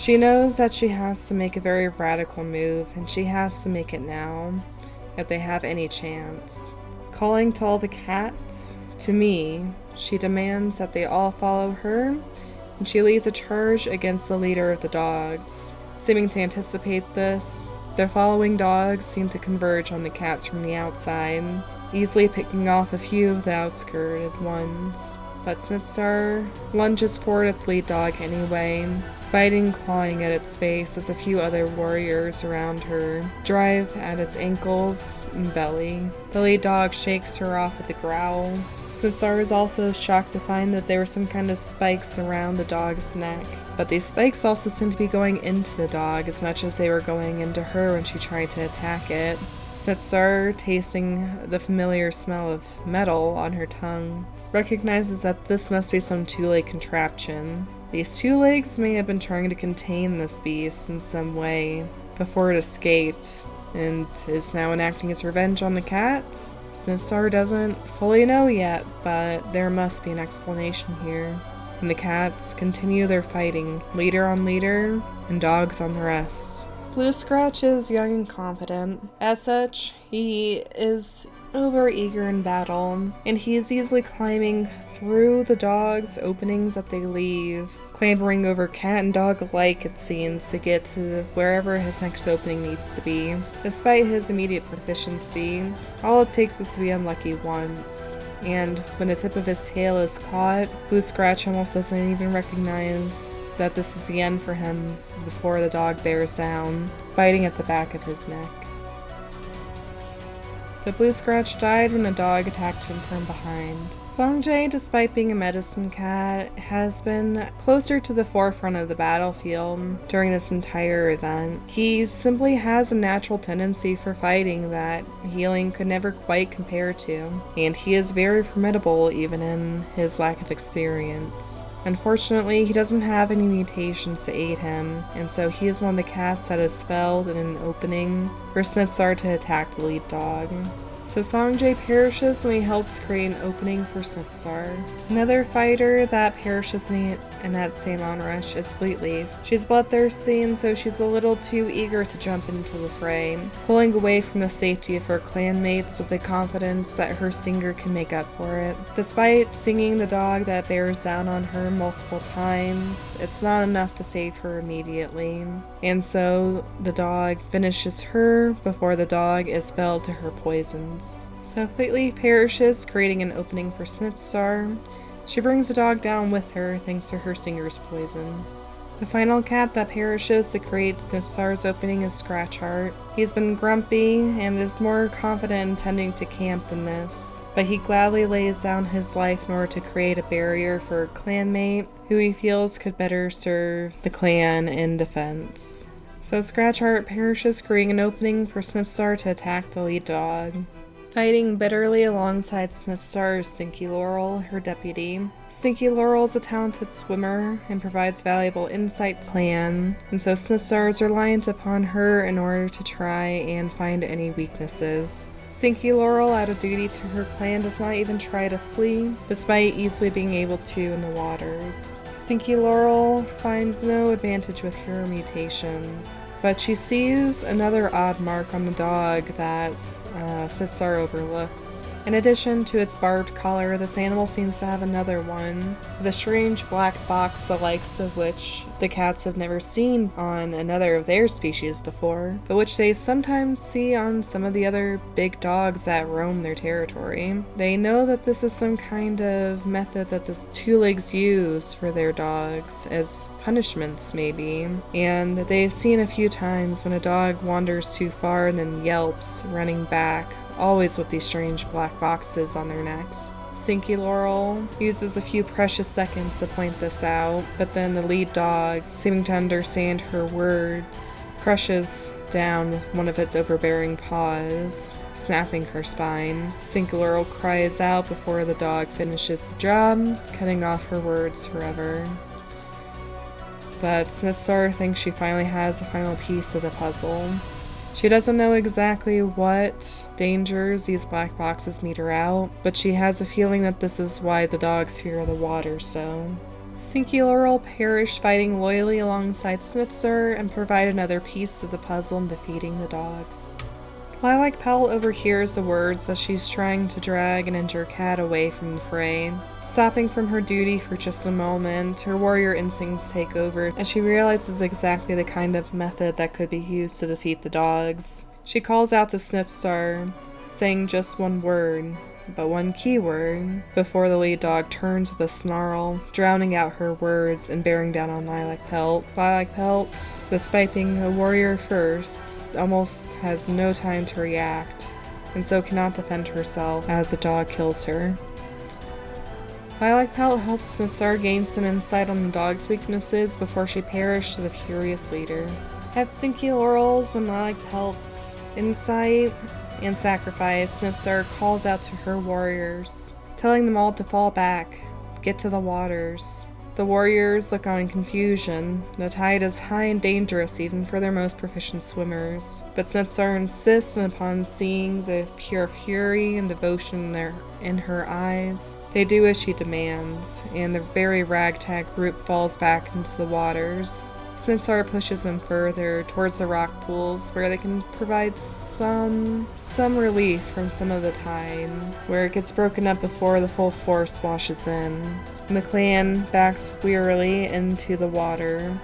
She knows that she has to make a very radical move, and she has to make it now, if they have any chance. Calling to all the cats, to me, she demands that they all follow her, and she leads a charge against the leader of the dogs. Seeming to anticipate this, the following dogs seem to converge on the cats from the outside, easily picking off a few of the outskirted ones. But Snipstar lunges forward at the lead dog anyway, biting and clawing at its face as a few other warriors around her drive at its ankles and belly. The lead dog shakes her off with a growl. Snipstar is also shocked to find that there were some kind of spikes around the dog's neck, but these spikes also seem to be going into the dog as much as they were going into her when she tried to attack it. Snipstar, tasting the familiar smell of metal on her tongue, recognizes that this must be some two-leg contraption. These two legs may have been trying to contain this beast in some way before it escaped, and is now enacting its revenge on the cats? Snipstar doesn't fully know yet, but there must be an explanation here. And the cats continue their fighting, leader on leader, and dogs on the rest. Blue Scratch is young and confident. As such, he is over-eager in battle, and he is easily climbing through the dogs' openings that they leave, clambering over cat and dog alike, it seems, to get to wherever his next opening needs to be. Despite his immediate proficiency, all it takes is to be unlucky once, and when the tip of his tail is caught, Blue Scratch almost doesn't even recognize that this is the end for him before the dog bears down, biting at the back of his neck. So Blue Scratch died when a dog attacked him from behind. Songjay, despite being a medicine cat, has been closer to the forefront of the battlefield during this entire event. He simply has a natural tendency for fighting that healing could never quite compare to, and he is very formidable even in his lack of experience. Unfortunately, he doesn't have any mutations to aid him, and so he is one of the cats that is felled in an opening for Snipstar to attack the lead dog. So Songjay perishes when he helps create an opening for Snipstar. Another fighter that perishes in that same onrush is Fleetleaf. She's bloodthirsty, and so she's a little too eager to jump into the fray, pulling away from the safety of her clanmates with the confidence that her singer can make up for it. Despite singing the dog that bears down on her multiple times, it's not enough to save her immediately, and so the dog finishes her before the dog is felled to her poisons. So Fleetleaf perishes, creating an opening for Snipstar. She brings the dog down with her thanks to her singer's poison. The final cat that perishes to create Snipstar's opening is Scratchheart. He's been grumpy and is more confident intending to camp than this, but he gladly lays down his life in order to create a barrier for a clanmate who he feels could better serve the clan in defense. So Scratchheart perishes, creating an opening for Snipstar to attack the lead dog. Fighting bitterly alongside Snipstar is Stinky Laurel, her deputy. Stinky Laurel is a talented swimmer and provides valuable insight to the clan, and so Snipstar is reliant upon her in order to try and find any weaknesses. Stinky Laurel, out of duty to her clan, does not even try to flee, despite easily being able to in the waters. Stinky Laurel finds no advantage with her mutations, but she sees another odd mark on the dog that Snipstar overlooks. In addition to its barbed collar, this animal seems to have another one, with a strange black box the likes of which the cats have never seen on another of their species before, but which they sometimes see on some of the other big dogs that roam their territory. They know that this is some kind of method that the two legs use for their dogs, as punishments maybe, and they've seen a few times when a dog wanders too far and then yelps, running back, always with these strange black boxes on their necks. Stinky Laurel uses a few precious seconds to point this out, but then the lead dog, seeming to understand her words, crushes down with one of its overbearing paws, snapping her spine. Stinky Laurel cries out before the dog finishes the job, cutting off her words forever. But Snipstar thinks she finally has a final piece of the puzzle. She doesn't know exactly what dangers these black boxes meet her out, but she has a feeling that this is why the dogs fear the water so. Stinky Laurel perished fighting loyally alongside Snipser and provide another piece of the puzzle in defeating the dogs. Lilac Pelt overhears the words as she's trying to drag an injured cat away from the fray. Stopping from her duty for just a moment, her warrior instincts take over and she realizes exactly the kind of method that could be used to defeat the dogs. She calls out to Snipstar, saying just one word, but one keyword, before the lead dog turns with a snarl, drowning out her words and bearing down on Lilac Pelt. Lilac Pelt, despite being a warrior first, almost has no time to react, and so cannot defend herself as the dog kills her. Lilac Pelt helps Snipstar gain some insight on the dog's weaknesses before she perished to the furious leader. At Stinky Laurel's and Lilac Pelt's insight and sacrifice, Snipstar calls out to her warriors, telling them all to fall back, get to the waters. The warriors look on in confusion. The tide is high and dangerous even for their most proficient swimmers, but Snipstar insists upon seeing the pure fury and devotion in her eyes. They do as she demands, and the very ragtag group falls back into the waters. Snipstar pushes them further towards the rock pools where they can provide some relief from some of the tide, where it gets broken up before the full force washes in. The clan backs wearily into the water,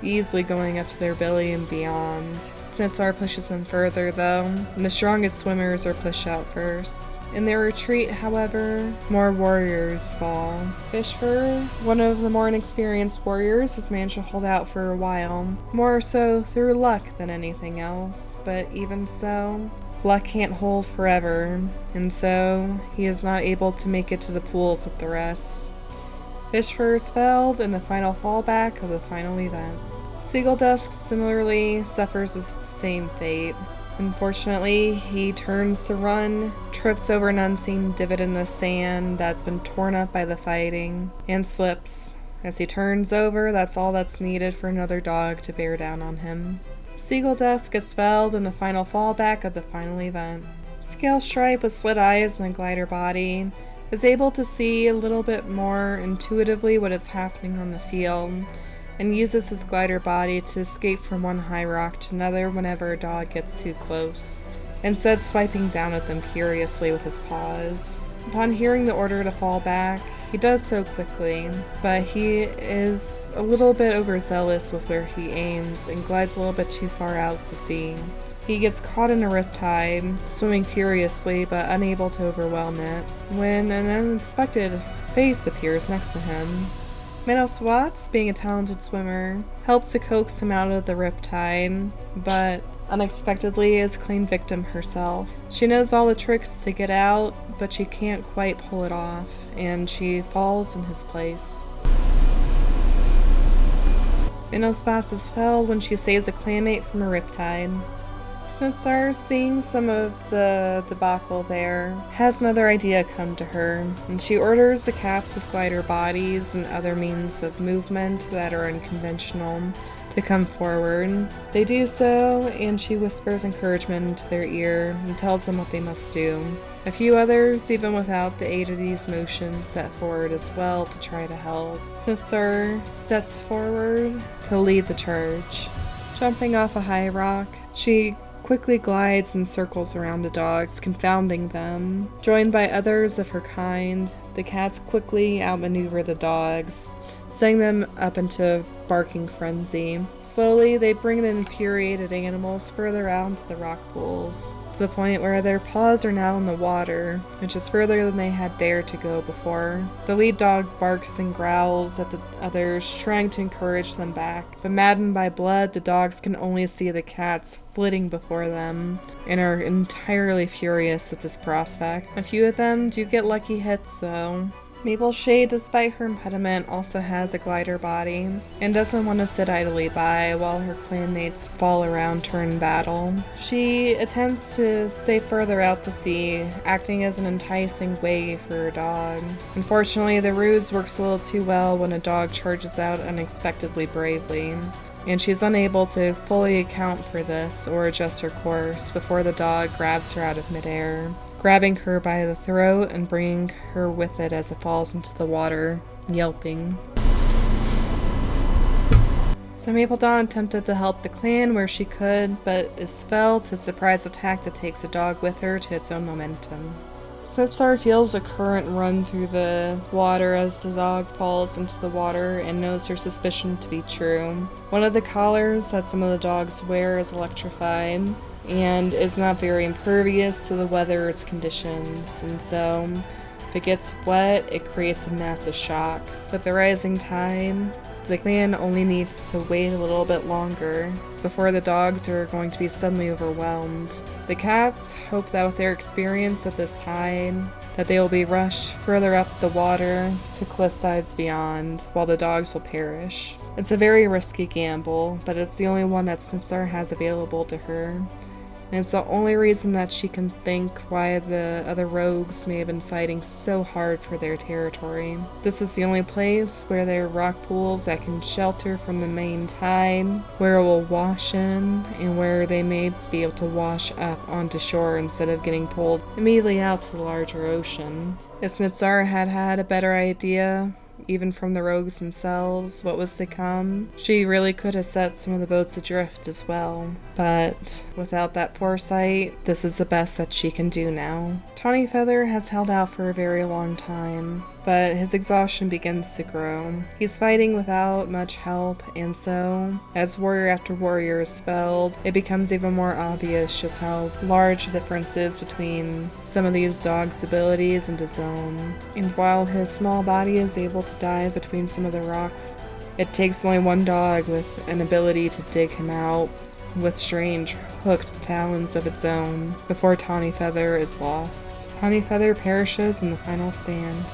easily going up to their belly and beyond. Snipstar pushes them further though, and the strongest swimmers are pushed out first. In their retreat, however, more warriors fall. Fishfur, one of the more inexperienced warriors, has managed to hold out for a while, more so through luck than anything else, but even so, luck can't hold forever, and so he is not able to make it to the pools with the rest. Fishfur is felled in the final fallback of the final event. Seagull Dusk similarly suffers the same fate. Unfortunately, he turns to run, trips over an unseen divot in the sand that's been torn up by the fighting, and slips. As he turns over, that's all that's needed for another dog to bear down on him. Seagull Dusk is felled in the final fallback of the final event. Scale Stripe with slit eyes and a glider body is able to see a little bit more intuitively what is happening on the field, and uses his glider body to escape from one high rock to another whenever a dog gets too close, instead swiping down at them furiously with his paws. Upon hearing the order to fall back, he does so quickly, but he is a little bit overzealous with where he aims and glides a little bit too far out to sea. He gets caught in a riptide, swimming furiously but unable to overwhelm it, when an unexpected face appears next to him. Minnow Swats, being a talented swimmer, helps to coax him out of the riptide, but unexpectedly is claimed victim herself. She knows all the tricks to get out, but she can't quite pull it off, and she falls in his place. Minnow Spots is felled when she saves a clanmate from a riptide. Snipstar, seeing some of the debacle there, has another idea come to her, and she orders the cats with glider bodies and other means of movement that are unconventional to come forward. They do so, and she whispers encouragement into their ear and tells them what they must do. A few others, even without the aid of these motions, step forward as well to try to help. Snipstar steps forward to lead the charge. Jumping off a high rock, she quickly glides in circles around the dogs, confounding them. Joined by others of her kind, the cats quickly outmaneuver the dogs, setting them up into barking frenzy. Slowly, they bring the infuriated animals further out into the rock pools, to the point where their paws are now in the water, which is further than they had dared to go before. The lead dog barks and growls at the others, trying to encourage them back, but maddened by blood, the dogs can only see the cats flitting before them, and are entirely furious at this prospect. A few of them do get lucky hits, though. Maple Shade, despite her impediment, also has a glider body, and doesn't want to sit idly by while her clanmates fall around her in battle. She attempts to stay further out to sea, acting as an enticing way for her dog. Unfortunately, the ruse works a little too well when a dog charges out unexpectedly bravely, and she's unable to fully account for this or adjust her course before the dog grabs her out of midair, grabbing her by the throat and bringing her with it as it falls into the water, yelping. So Mapledon attempted to help the clan where she could, but is felled to a surprise attack that takes a dog with her to its own momentum. Snipsar feels a current run through the water as the dog falls into the water and knows her suspicion to be true. One of the collars that some of the dogs wear is electrified and is not very impervious to the weather or its conditions, and so if it gets wet, it creates a massive shock. With the rising tide, the clan only needs to wait a little bit longer before the dogs are going to be suddenly overwhelmed. The cats hope that with their experience at this tide, that they will be rushed further up the water to cliff sides beyond, while the dogs will perish. It's a very risky gamble, but it's the only one that Snipsar has available to her. And it's the only reason that she can think why the other rogues may have been fighting so hard for their territory. This is the only place where there are rock pools that can shelter from the main tide, where it will wash in, and where they may be able to wash up onto shore instead of getting pulled immediately out to the larger ocean. If Snipsar had had a better idea, even from the rogues themselves, what was to come, she really could have set some of the boats adrift as well. But without that foresight, this is the best that she can do now. Tawny Feather has held out for a very long time, but his exhaustion begins to grow. He's fighting without much help, and so, as warrior after warrior is felled, it becomes even more obvious just how large the difference is between some of these dogs' abilities and his own. And while his small body is able to dive between some of the rocks, it takes only one dog with an ability to dig him out with strange hooked talons of its own before Tawny Feather is lost. Tawny Feather perishes in the final sand.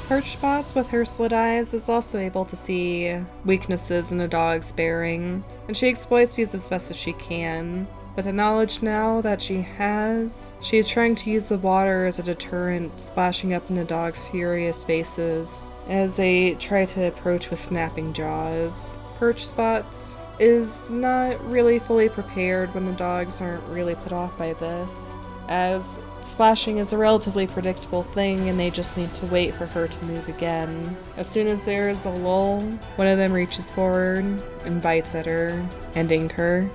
Perch Spots with her slit eyes is also able to see weaknesses in a dog's bearing, and she exploits these as best as she can. With the knowledge now that she has, she is trying to use the water as a deterrent, splashing up in the dogs' furious faces as they try to approach with snapping jaws. Perch Spots is not really fully prepared when the dogs aren't really put off by this, as splashing is a relatively predictable thing and they just need to wait for her to move again. As soon as there is a lull, one of them reaches forward and bites at her, ending her.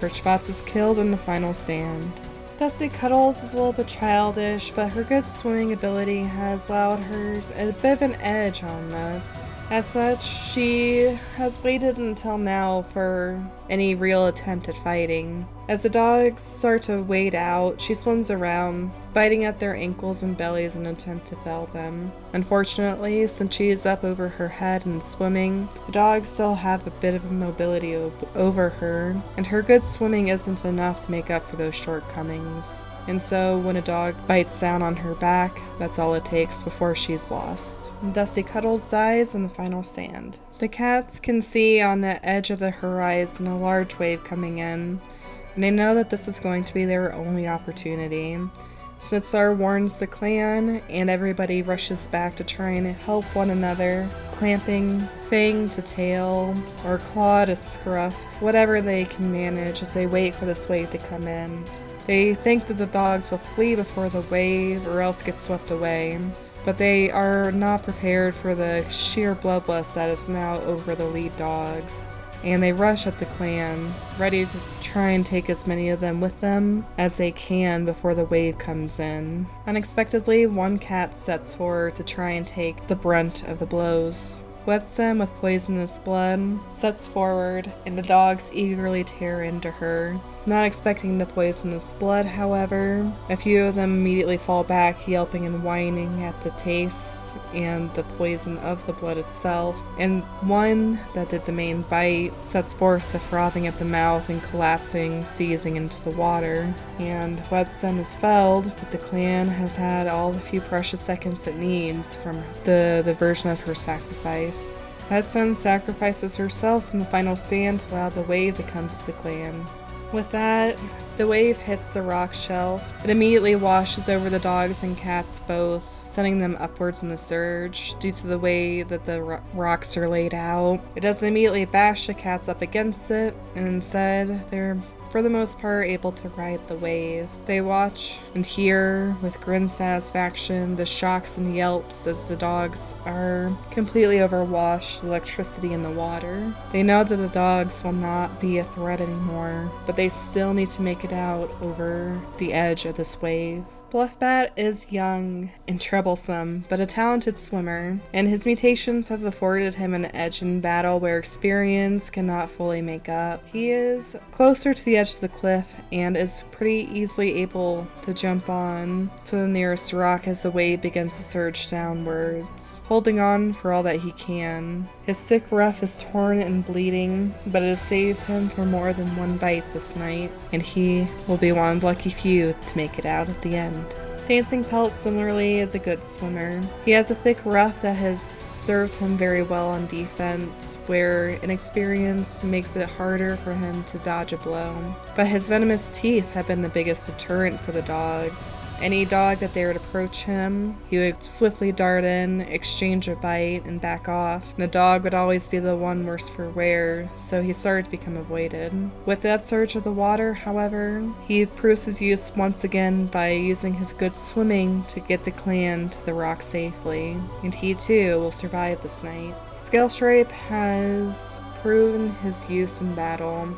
Perch Spots is killed in the final sand. Dusty Cuddles is a little bit childish, but her good swimming ability has allowed her a bit of an edge on this. As such, she has waited until now for any real attempt at fighting. As the dogs start to wade out, she swims around, biting at their ankles and bellies in an attempt to fell them. Unfortunately, since she is up over her head and swimming, the dogs still have a bit of mobility over her, and her good swimming isn't enough to make up for those shortcomings. And so when a dog bites down on her back, that's all it takes before she's lost. Dusty Cuddles dies in the final sand. The cats can see on the edge of the horizon a large wave coming in, and they know that this is going to be their only opportunity. Snipsar warns the clan, and everybody rushes back to try and help one another, clamping fang to tail, or claw to scruff, whatever they can manage as they wait for this wave to come in. They think that the dogs will flee before the wave or else get swept away, but they are not prepared for the sheer bloodlust that is now over the lead dogs. And they rush at the clan, ready to try and take as many of them with them as they can before the wave comes in. Unexpectedly, one cat steps forward to try and take the brunt of the blows. Webstem with poisonous blood steps forward, and the dogs eagerly tear into her. Not expecting the poisonous blood, however, a few of them immediately fall back, yelping and whining at the taste and the poison of the blood itself, and one that did the main bite sets forth to frothing at the mouth and collapsing, seizing into the water. And Webstem is felled, but the clan has had all the few precious seconds it needs from the version of her sacrifice. Webstem sacrifices herself in the final sand to allow the wave to come to the clan. With that, the wave hits the rock shelf. It immediately washes over the dogs and cats both, sending them upwards in the surge due to the way that the rocks are laid out. It doesn't immediately bash the cats up against it, and instead they're for the most part able to ride the wave. They watch and hear with grim satisfaction the shocks and yelps as the dogs are completely overwashed with electricity in the water. They know that the dogs will not be a threat anymore, but they still need to make it out over the edge of this wave. Bluffbat is young and troublesome, but a talented swimmer, and his mutations have afforded him an edge in battle where experience cannot fully make up. He is closer to the edge of the cliff and is pretty easily able to jump on to the nearest rock as the wave begins to surge downwards, holding on for all that he can. His thick ruff is torn and bleeding, but it has saved him from more than one bite this night, and he will be one of the lucky few to make it out at the end. Dancing Pelt similarly is a good swimmer. He has a thick ruff that has served him very well on defense, where inexperience makes it harder for him to dodge a blow. But his venomous teeth have been the biggest deterrent for the dogs. Any dog that dared approach him, he would swiftly dart in, exchange a bite, and back off. The dog would always be the one worse for wear, so he started to become avoided. With the upsurge of the water, however, he proves his use once again by using his good swimming to get the clan to the rock safely, and he too will survive this night. Scalestripe has proven his use in battle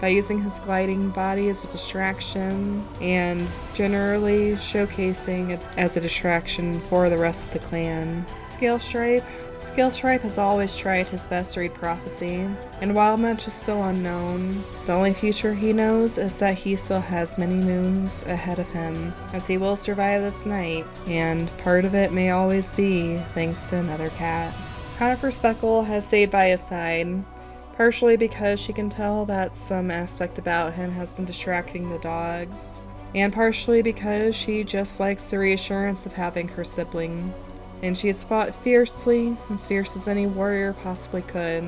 by using his gliding body as a distraction and generally showcasing it as a distraction for the rest of the clan. Scalestripe has always tried his best to read prophecy, and while much is still unknown, the only future he knows is that he still has many moons ahead of him, as he will survive this night, and part of it may always be thanks to another cat. Conifer Speckle has stayed by his side, partially because she can tell that some aspect about him has been distracting the dogs, and partially because she just likes the reassurance of having her sibling. And she has fought fiercely, as fierce as any warrior possibly could,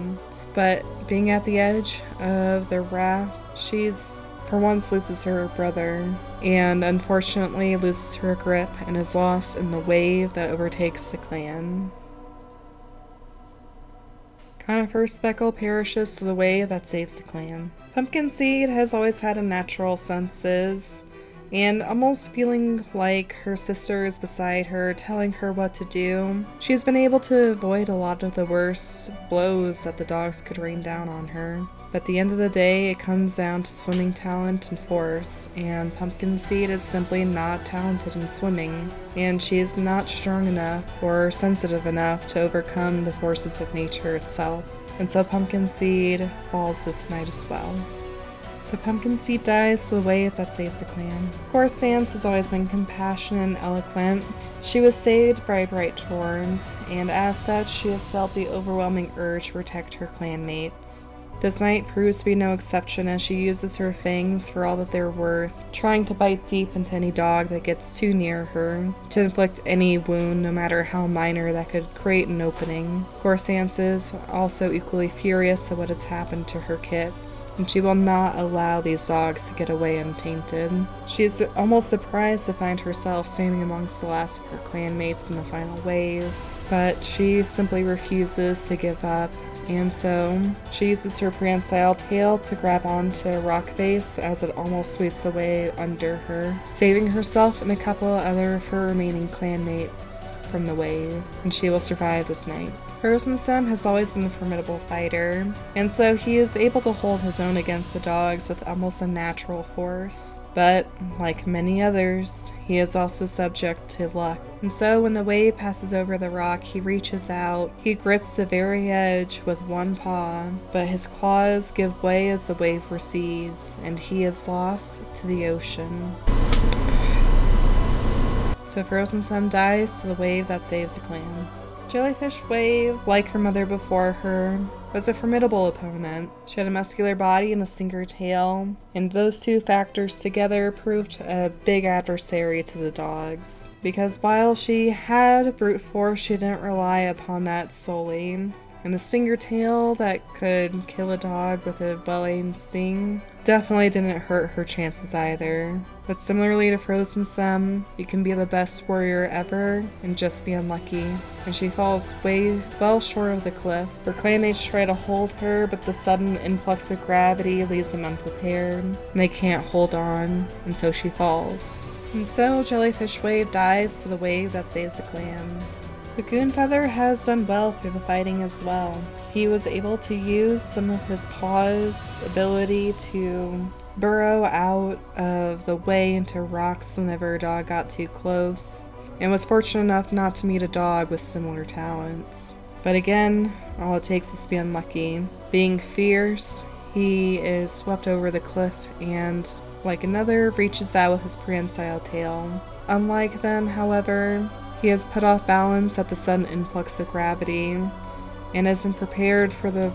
but being at the edge of the raft, she's for once loses her brother, and unfortunately loses her grip and is lost in the wave that overtakes the clan. Conifer Speckle perishes to the wave that saves the clan. Pumpkin Seed has always had a natural senses, and almost feeling like her sister is beside her, telling her what to do. She's been able to avoid a lot of the worst blows that the dogs could rain down on her. But at the end of the day, it comes down to swimming talent and force, and Pumpkin Seed is simply not talented in swimming, and she is not strong enough or sensitive enough to overcome the forces of nature itself. And so Pumpkin Seed falls this night as well. So Pumpkin Seed dies to the wave that saves the clan. Gore has always been compassionate and eloquent. She was saved by Bright Torrent, and as such, she has felt the overwhelming urge to protect her clanmates. This night proves to be no exception as she uses her fangs for all that they're worth, trying to bite deep into any dog that gets too near her, to inflict any wound, no matter how minor, that could create an opening. Gorsance is also equally furious at what has happened to her kits, and she will not allow these dogs to get away untainted. She is almost surprised to find herself standing amongst the last of her clanmates in the final wave, but she simply refuses to give up. And so, she uses her prehensile tail to grab onto a rock face as it almost sweeps away under her, saving herself and a couple other of her remaining clanmates from the wave, and she will survive this night. Frozenstem has always been a formidable fighter, and so he is able to hold his own against the dogs with almost a natural force. But, like many others, he is also subject to luck. And so when the wave passes over the rock, he reaches out, he grips the very edge with one paw, but his claws give way as the wave recedes, and he is lost to the ocean. So Frozenstem dies to the wave that saves the clan. Jellyfish Wave, like her mother before her, was a formidable opponent. She had a muscular body and a stinger tail, and those two factors together proved a big adversary to the dogs. Because while she had brute force, she didn't rely upon that solely. and the stinger tail that could kill a dog with a well-aimed sting definitely didn't hurt her chances either. But similarly to Frozen Sam, you can be the best warrior ever and just be unlucky. And she falls way well short of the cliff. Her clanmates try to hold her, but the sudden influx of gravity leaves them unprepared, and they can't hold on, and so she falls. And so Jellyfish Wave dies to the wave that saves the clan. Lagoon Feather has done well through the fighting as well. He was able to use some of his paw's ability to burrow out of the way into rocks whenever a dog got too close, and was fortunate enough not to meet a dog with similar talents. But again, all it takes is to be unlucky. Being fierce, he is swept over the cliff and, like another, reaches out with his prehensile tail. Unlike them, however, he is put off balance at the sudden influx of gravity, and isn't prepared for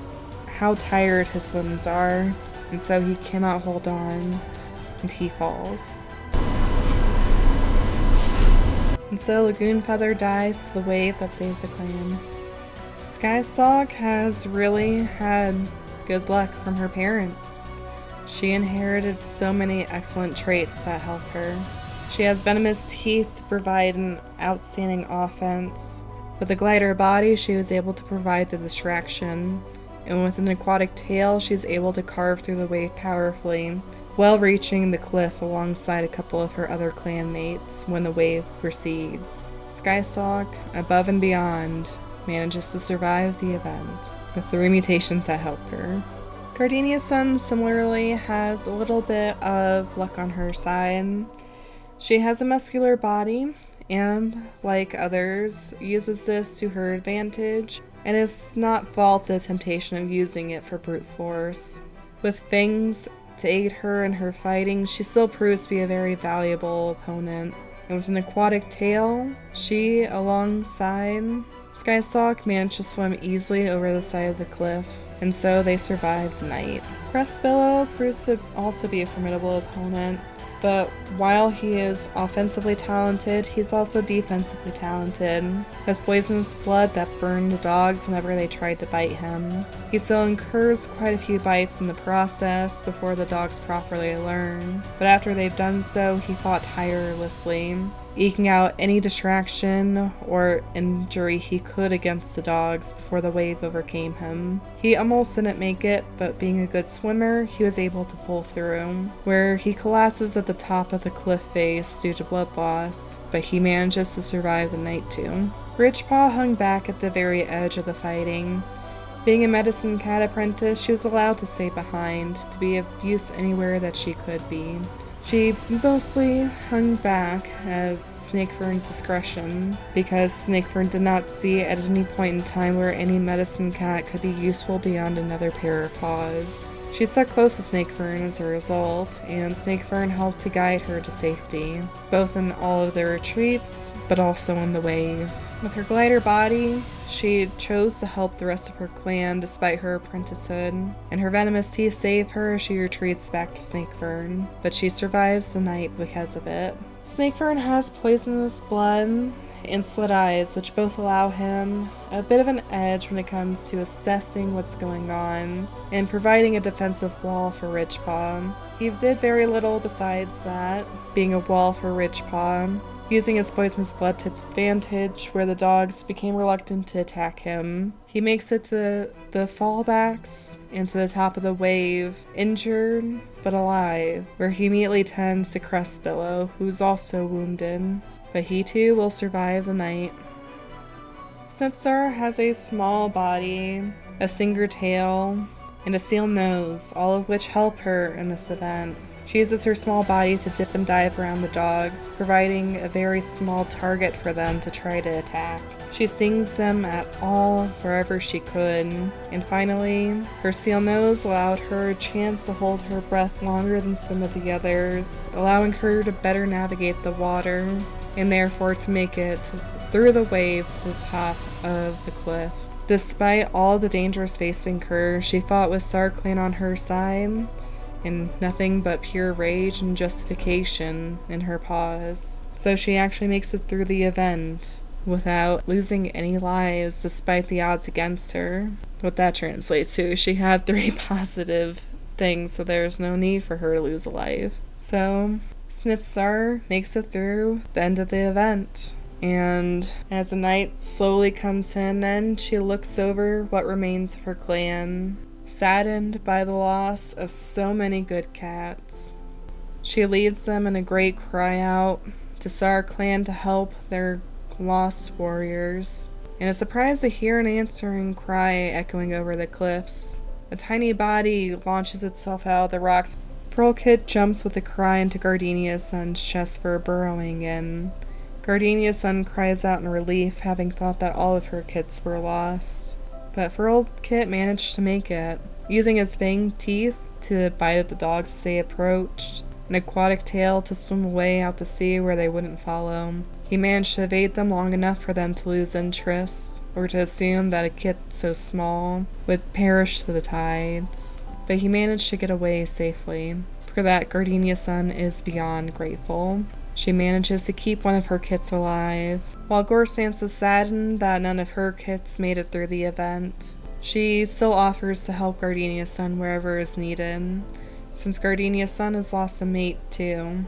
how tired his limbs are, and so he cannot hold on, and he falls. And so Lagoon Feather dies to the wave that saves the clan. Skystalk has really had good luck from her parents. She inherited so many excellent traits that help her. She has venomous teeth to provide an outstanding offense. With a glider body, she was able to provide the distraction. And with an aquatic tail, she's able to carve through the wave powerfully, while reaching the cliff alongside a couple of her other clanmates when the wave recedes. Skystalk, above and beyond, manages to survive the event, with 3 mutations that help her. Gardenia Sun similarly has a little bit of luck on her side. She has a muscular body, and, like others, uses this to her advantage, and is not false to the temptation of using it for brute force. With fangs to aid her in her fighting, she still proves to be a very valuable opponent. And with an aquatic tail, she, alongside Skystalk, managed to swim easily over the side of the cliff, and so they survived the night. Crestbillow proves to also be a formidable opponent, but while he is offensively talented, he's also defensively talented, with poisonous blood that burned the dogs whenever they tried to bite him. He still incurs quite a few bites in the process before the dogs properly learn, but after they've done so, he fought tirelessly, eking out any distraction or injury he could against the dogs before the wave overcame him. He almost didn't make it, but being a good swimmer, he was able to pull through, where he collapses at the top of the cliff face due to blood loss, but he manages to survive the night too. Ridgepaw hung back at the very edge of the fighting. Being a medicine cat apprentice, she was allowed to stay behind, to be of use anywhere that she could be. She mostly hung back at Snakefern's discretion, because Snakefern did not see at any point in time where any medicine cat could be useful beyond another pair of paws. She stuck close to Snakefern as a result, and Snakefern helped to guide her to safety, both in all of their retreats, but also in the wave. With her glider body, she chose to help the rest of her clan despite her apprenticehood, and her venomous teeth save her as she retreats back to Snakefern, but she survives the night because of it. Snakefern has poisonous blood and slit eyes, which both allow him a bit of an edge when it comes to assessing what's going on and providing a defensive wall for Ridgepaw. He did very little besides that, being a wall for Ridgepaw, using his poisonous blood to its advantage, where the dogs became reluctant to attack him. He makes it to the fallbacks and to the top of the wave, injured but alive, where he immediately tends to Crestbillow, who's also wounded, but he too will survive the night. Snipstar has a small body, a stinger tail, and a seal nose, all of which help her in this event. She uses her small body to dip and dive around the dogs, providing a very small target for them to try to attack. She stings them at all wherever she could, and finally, her seal nose allowed her a chance to hold her breath longer than some of the others, allowing her to better navigate the water, and therefore to make it through the wave to the top of the cliff. Despite all the dangers facing her, she fought with StarClan on her side, and nothing but pure rage and justification in her paws. So she actually makes it through the event, without losing any lives despite the odds against her. What that translates to, she had 3 positive things, so there's no need for her to lose a life. So Snipstar makes it through the end of the event. And as the night slowly comes in, and she looks over what remains of her clan, saddened by the loss of so many good cats. She leads them in a great cry out to StarClan to help their lost warriors, and is surprised to hear an answering cry echoing over the cliffs. A tiny body launches itself out of the rocks. Frogkit jumps with a cry into Gardenia's son's chest for burrowing in. Gardenia's son cries out in relief, having thought that all of her kits were lost. But Frogkit managed to make it, using his fanged teeth to bite at the dogs as they approached, an aquatic tail to swim away out to sea where they wouldn't follow. He managed to evade them long enough for them to lose interest, or to assume that a kit so small would perish to the tides. But he managed to get away safely. For that, Gardenia's son is beyond grateful. She manages to keep one of her kits alive. While Gore is saddened that none of her kits made it through the event, she still offers to help Gardenia's son wherever is needed, since Gardenia's son has lost a mate too,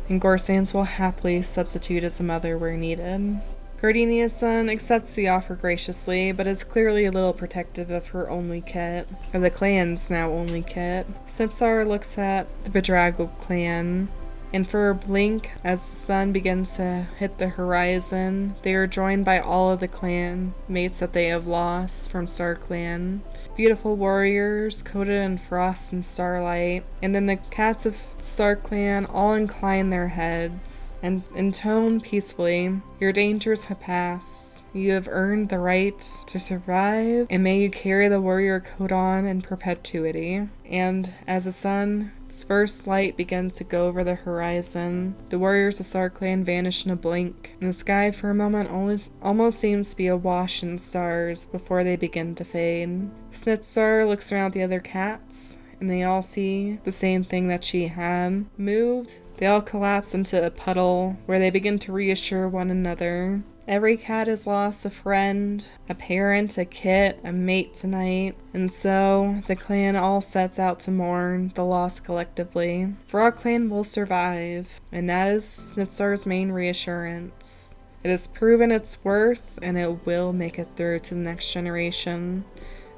and Gore will happily substitute as a mother where needed. Gardenia's son accepts the offer graciously, but is clearly a little protective of her only kit, or the clan's now only kit. Snipstar looks at the bedraggled clan, and for a blink, as the sun begins to hit the horizon, they are joined by all of the clan mates that they have lost from StarClan. Beautiful warriors coated in frost and starlight, and then the cats of StarClan all incline their heads and intone peacefully, "Your dangers have passed. You have earned the right to survive, and may you carry the warrior coat on in perpetuity." And as the sun's first light begins to go over the horizon, the warriors of StarClan vanish in a blink, and the sky for a moment almost seems to be awash in stars before they begin to fade. Snipstar looks around at the other cats, and they all see the same thing that she had. Moved, they all collapse into a puddle where they begin to reassure one another. Every cat has lost a friend, a parent, a kit, a mate tonight, and so the clan all sets out to mourn the loss collectively. FrogClan will survive, and that is Snipstar's main reassurance. It has proven its worth, and it will make it through to the next generation,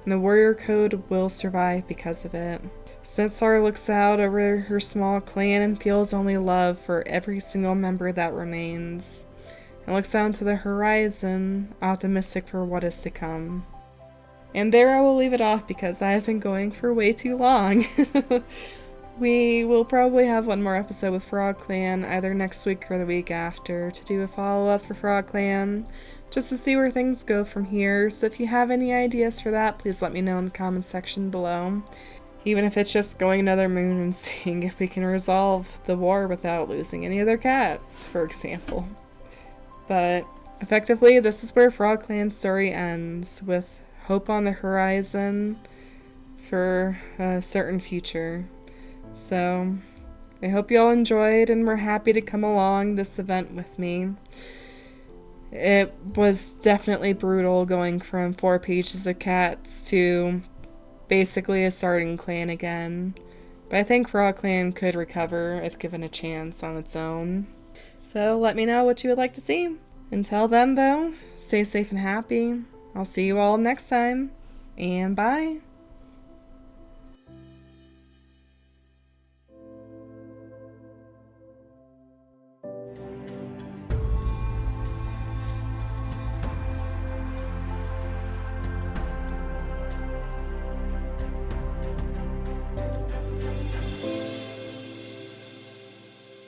and the warrior code will survive because of it. Snipstar looks out over her small clan and feels only love for every single member that remains, and looks out into the horizon, optimistic for what is to come. And there I will leave it off because I have been going for way too long. We will probably have one more episode with FrogClan either next week or the week after to do a follow-up for FrogClan, just to see where things go from here. So if you have any ideas for that, please let me know in the comments section below. Even if it's just going another moon and seeing if we can resolve the war without losing any of their cats, for example. But effectively, this is where FrogClan's story ends, with hope on the horizon for a certain future. So I hope you all enjoyed and were happy to come along this event with me. It was definitely brutal going from 4 pages of cats to basically a starting clan again. But I think FrogClan could recover if given a chance on its own. So let me know what you would like to see. Until then, though, stay safe and happy. I'll see you all next time, and bye!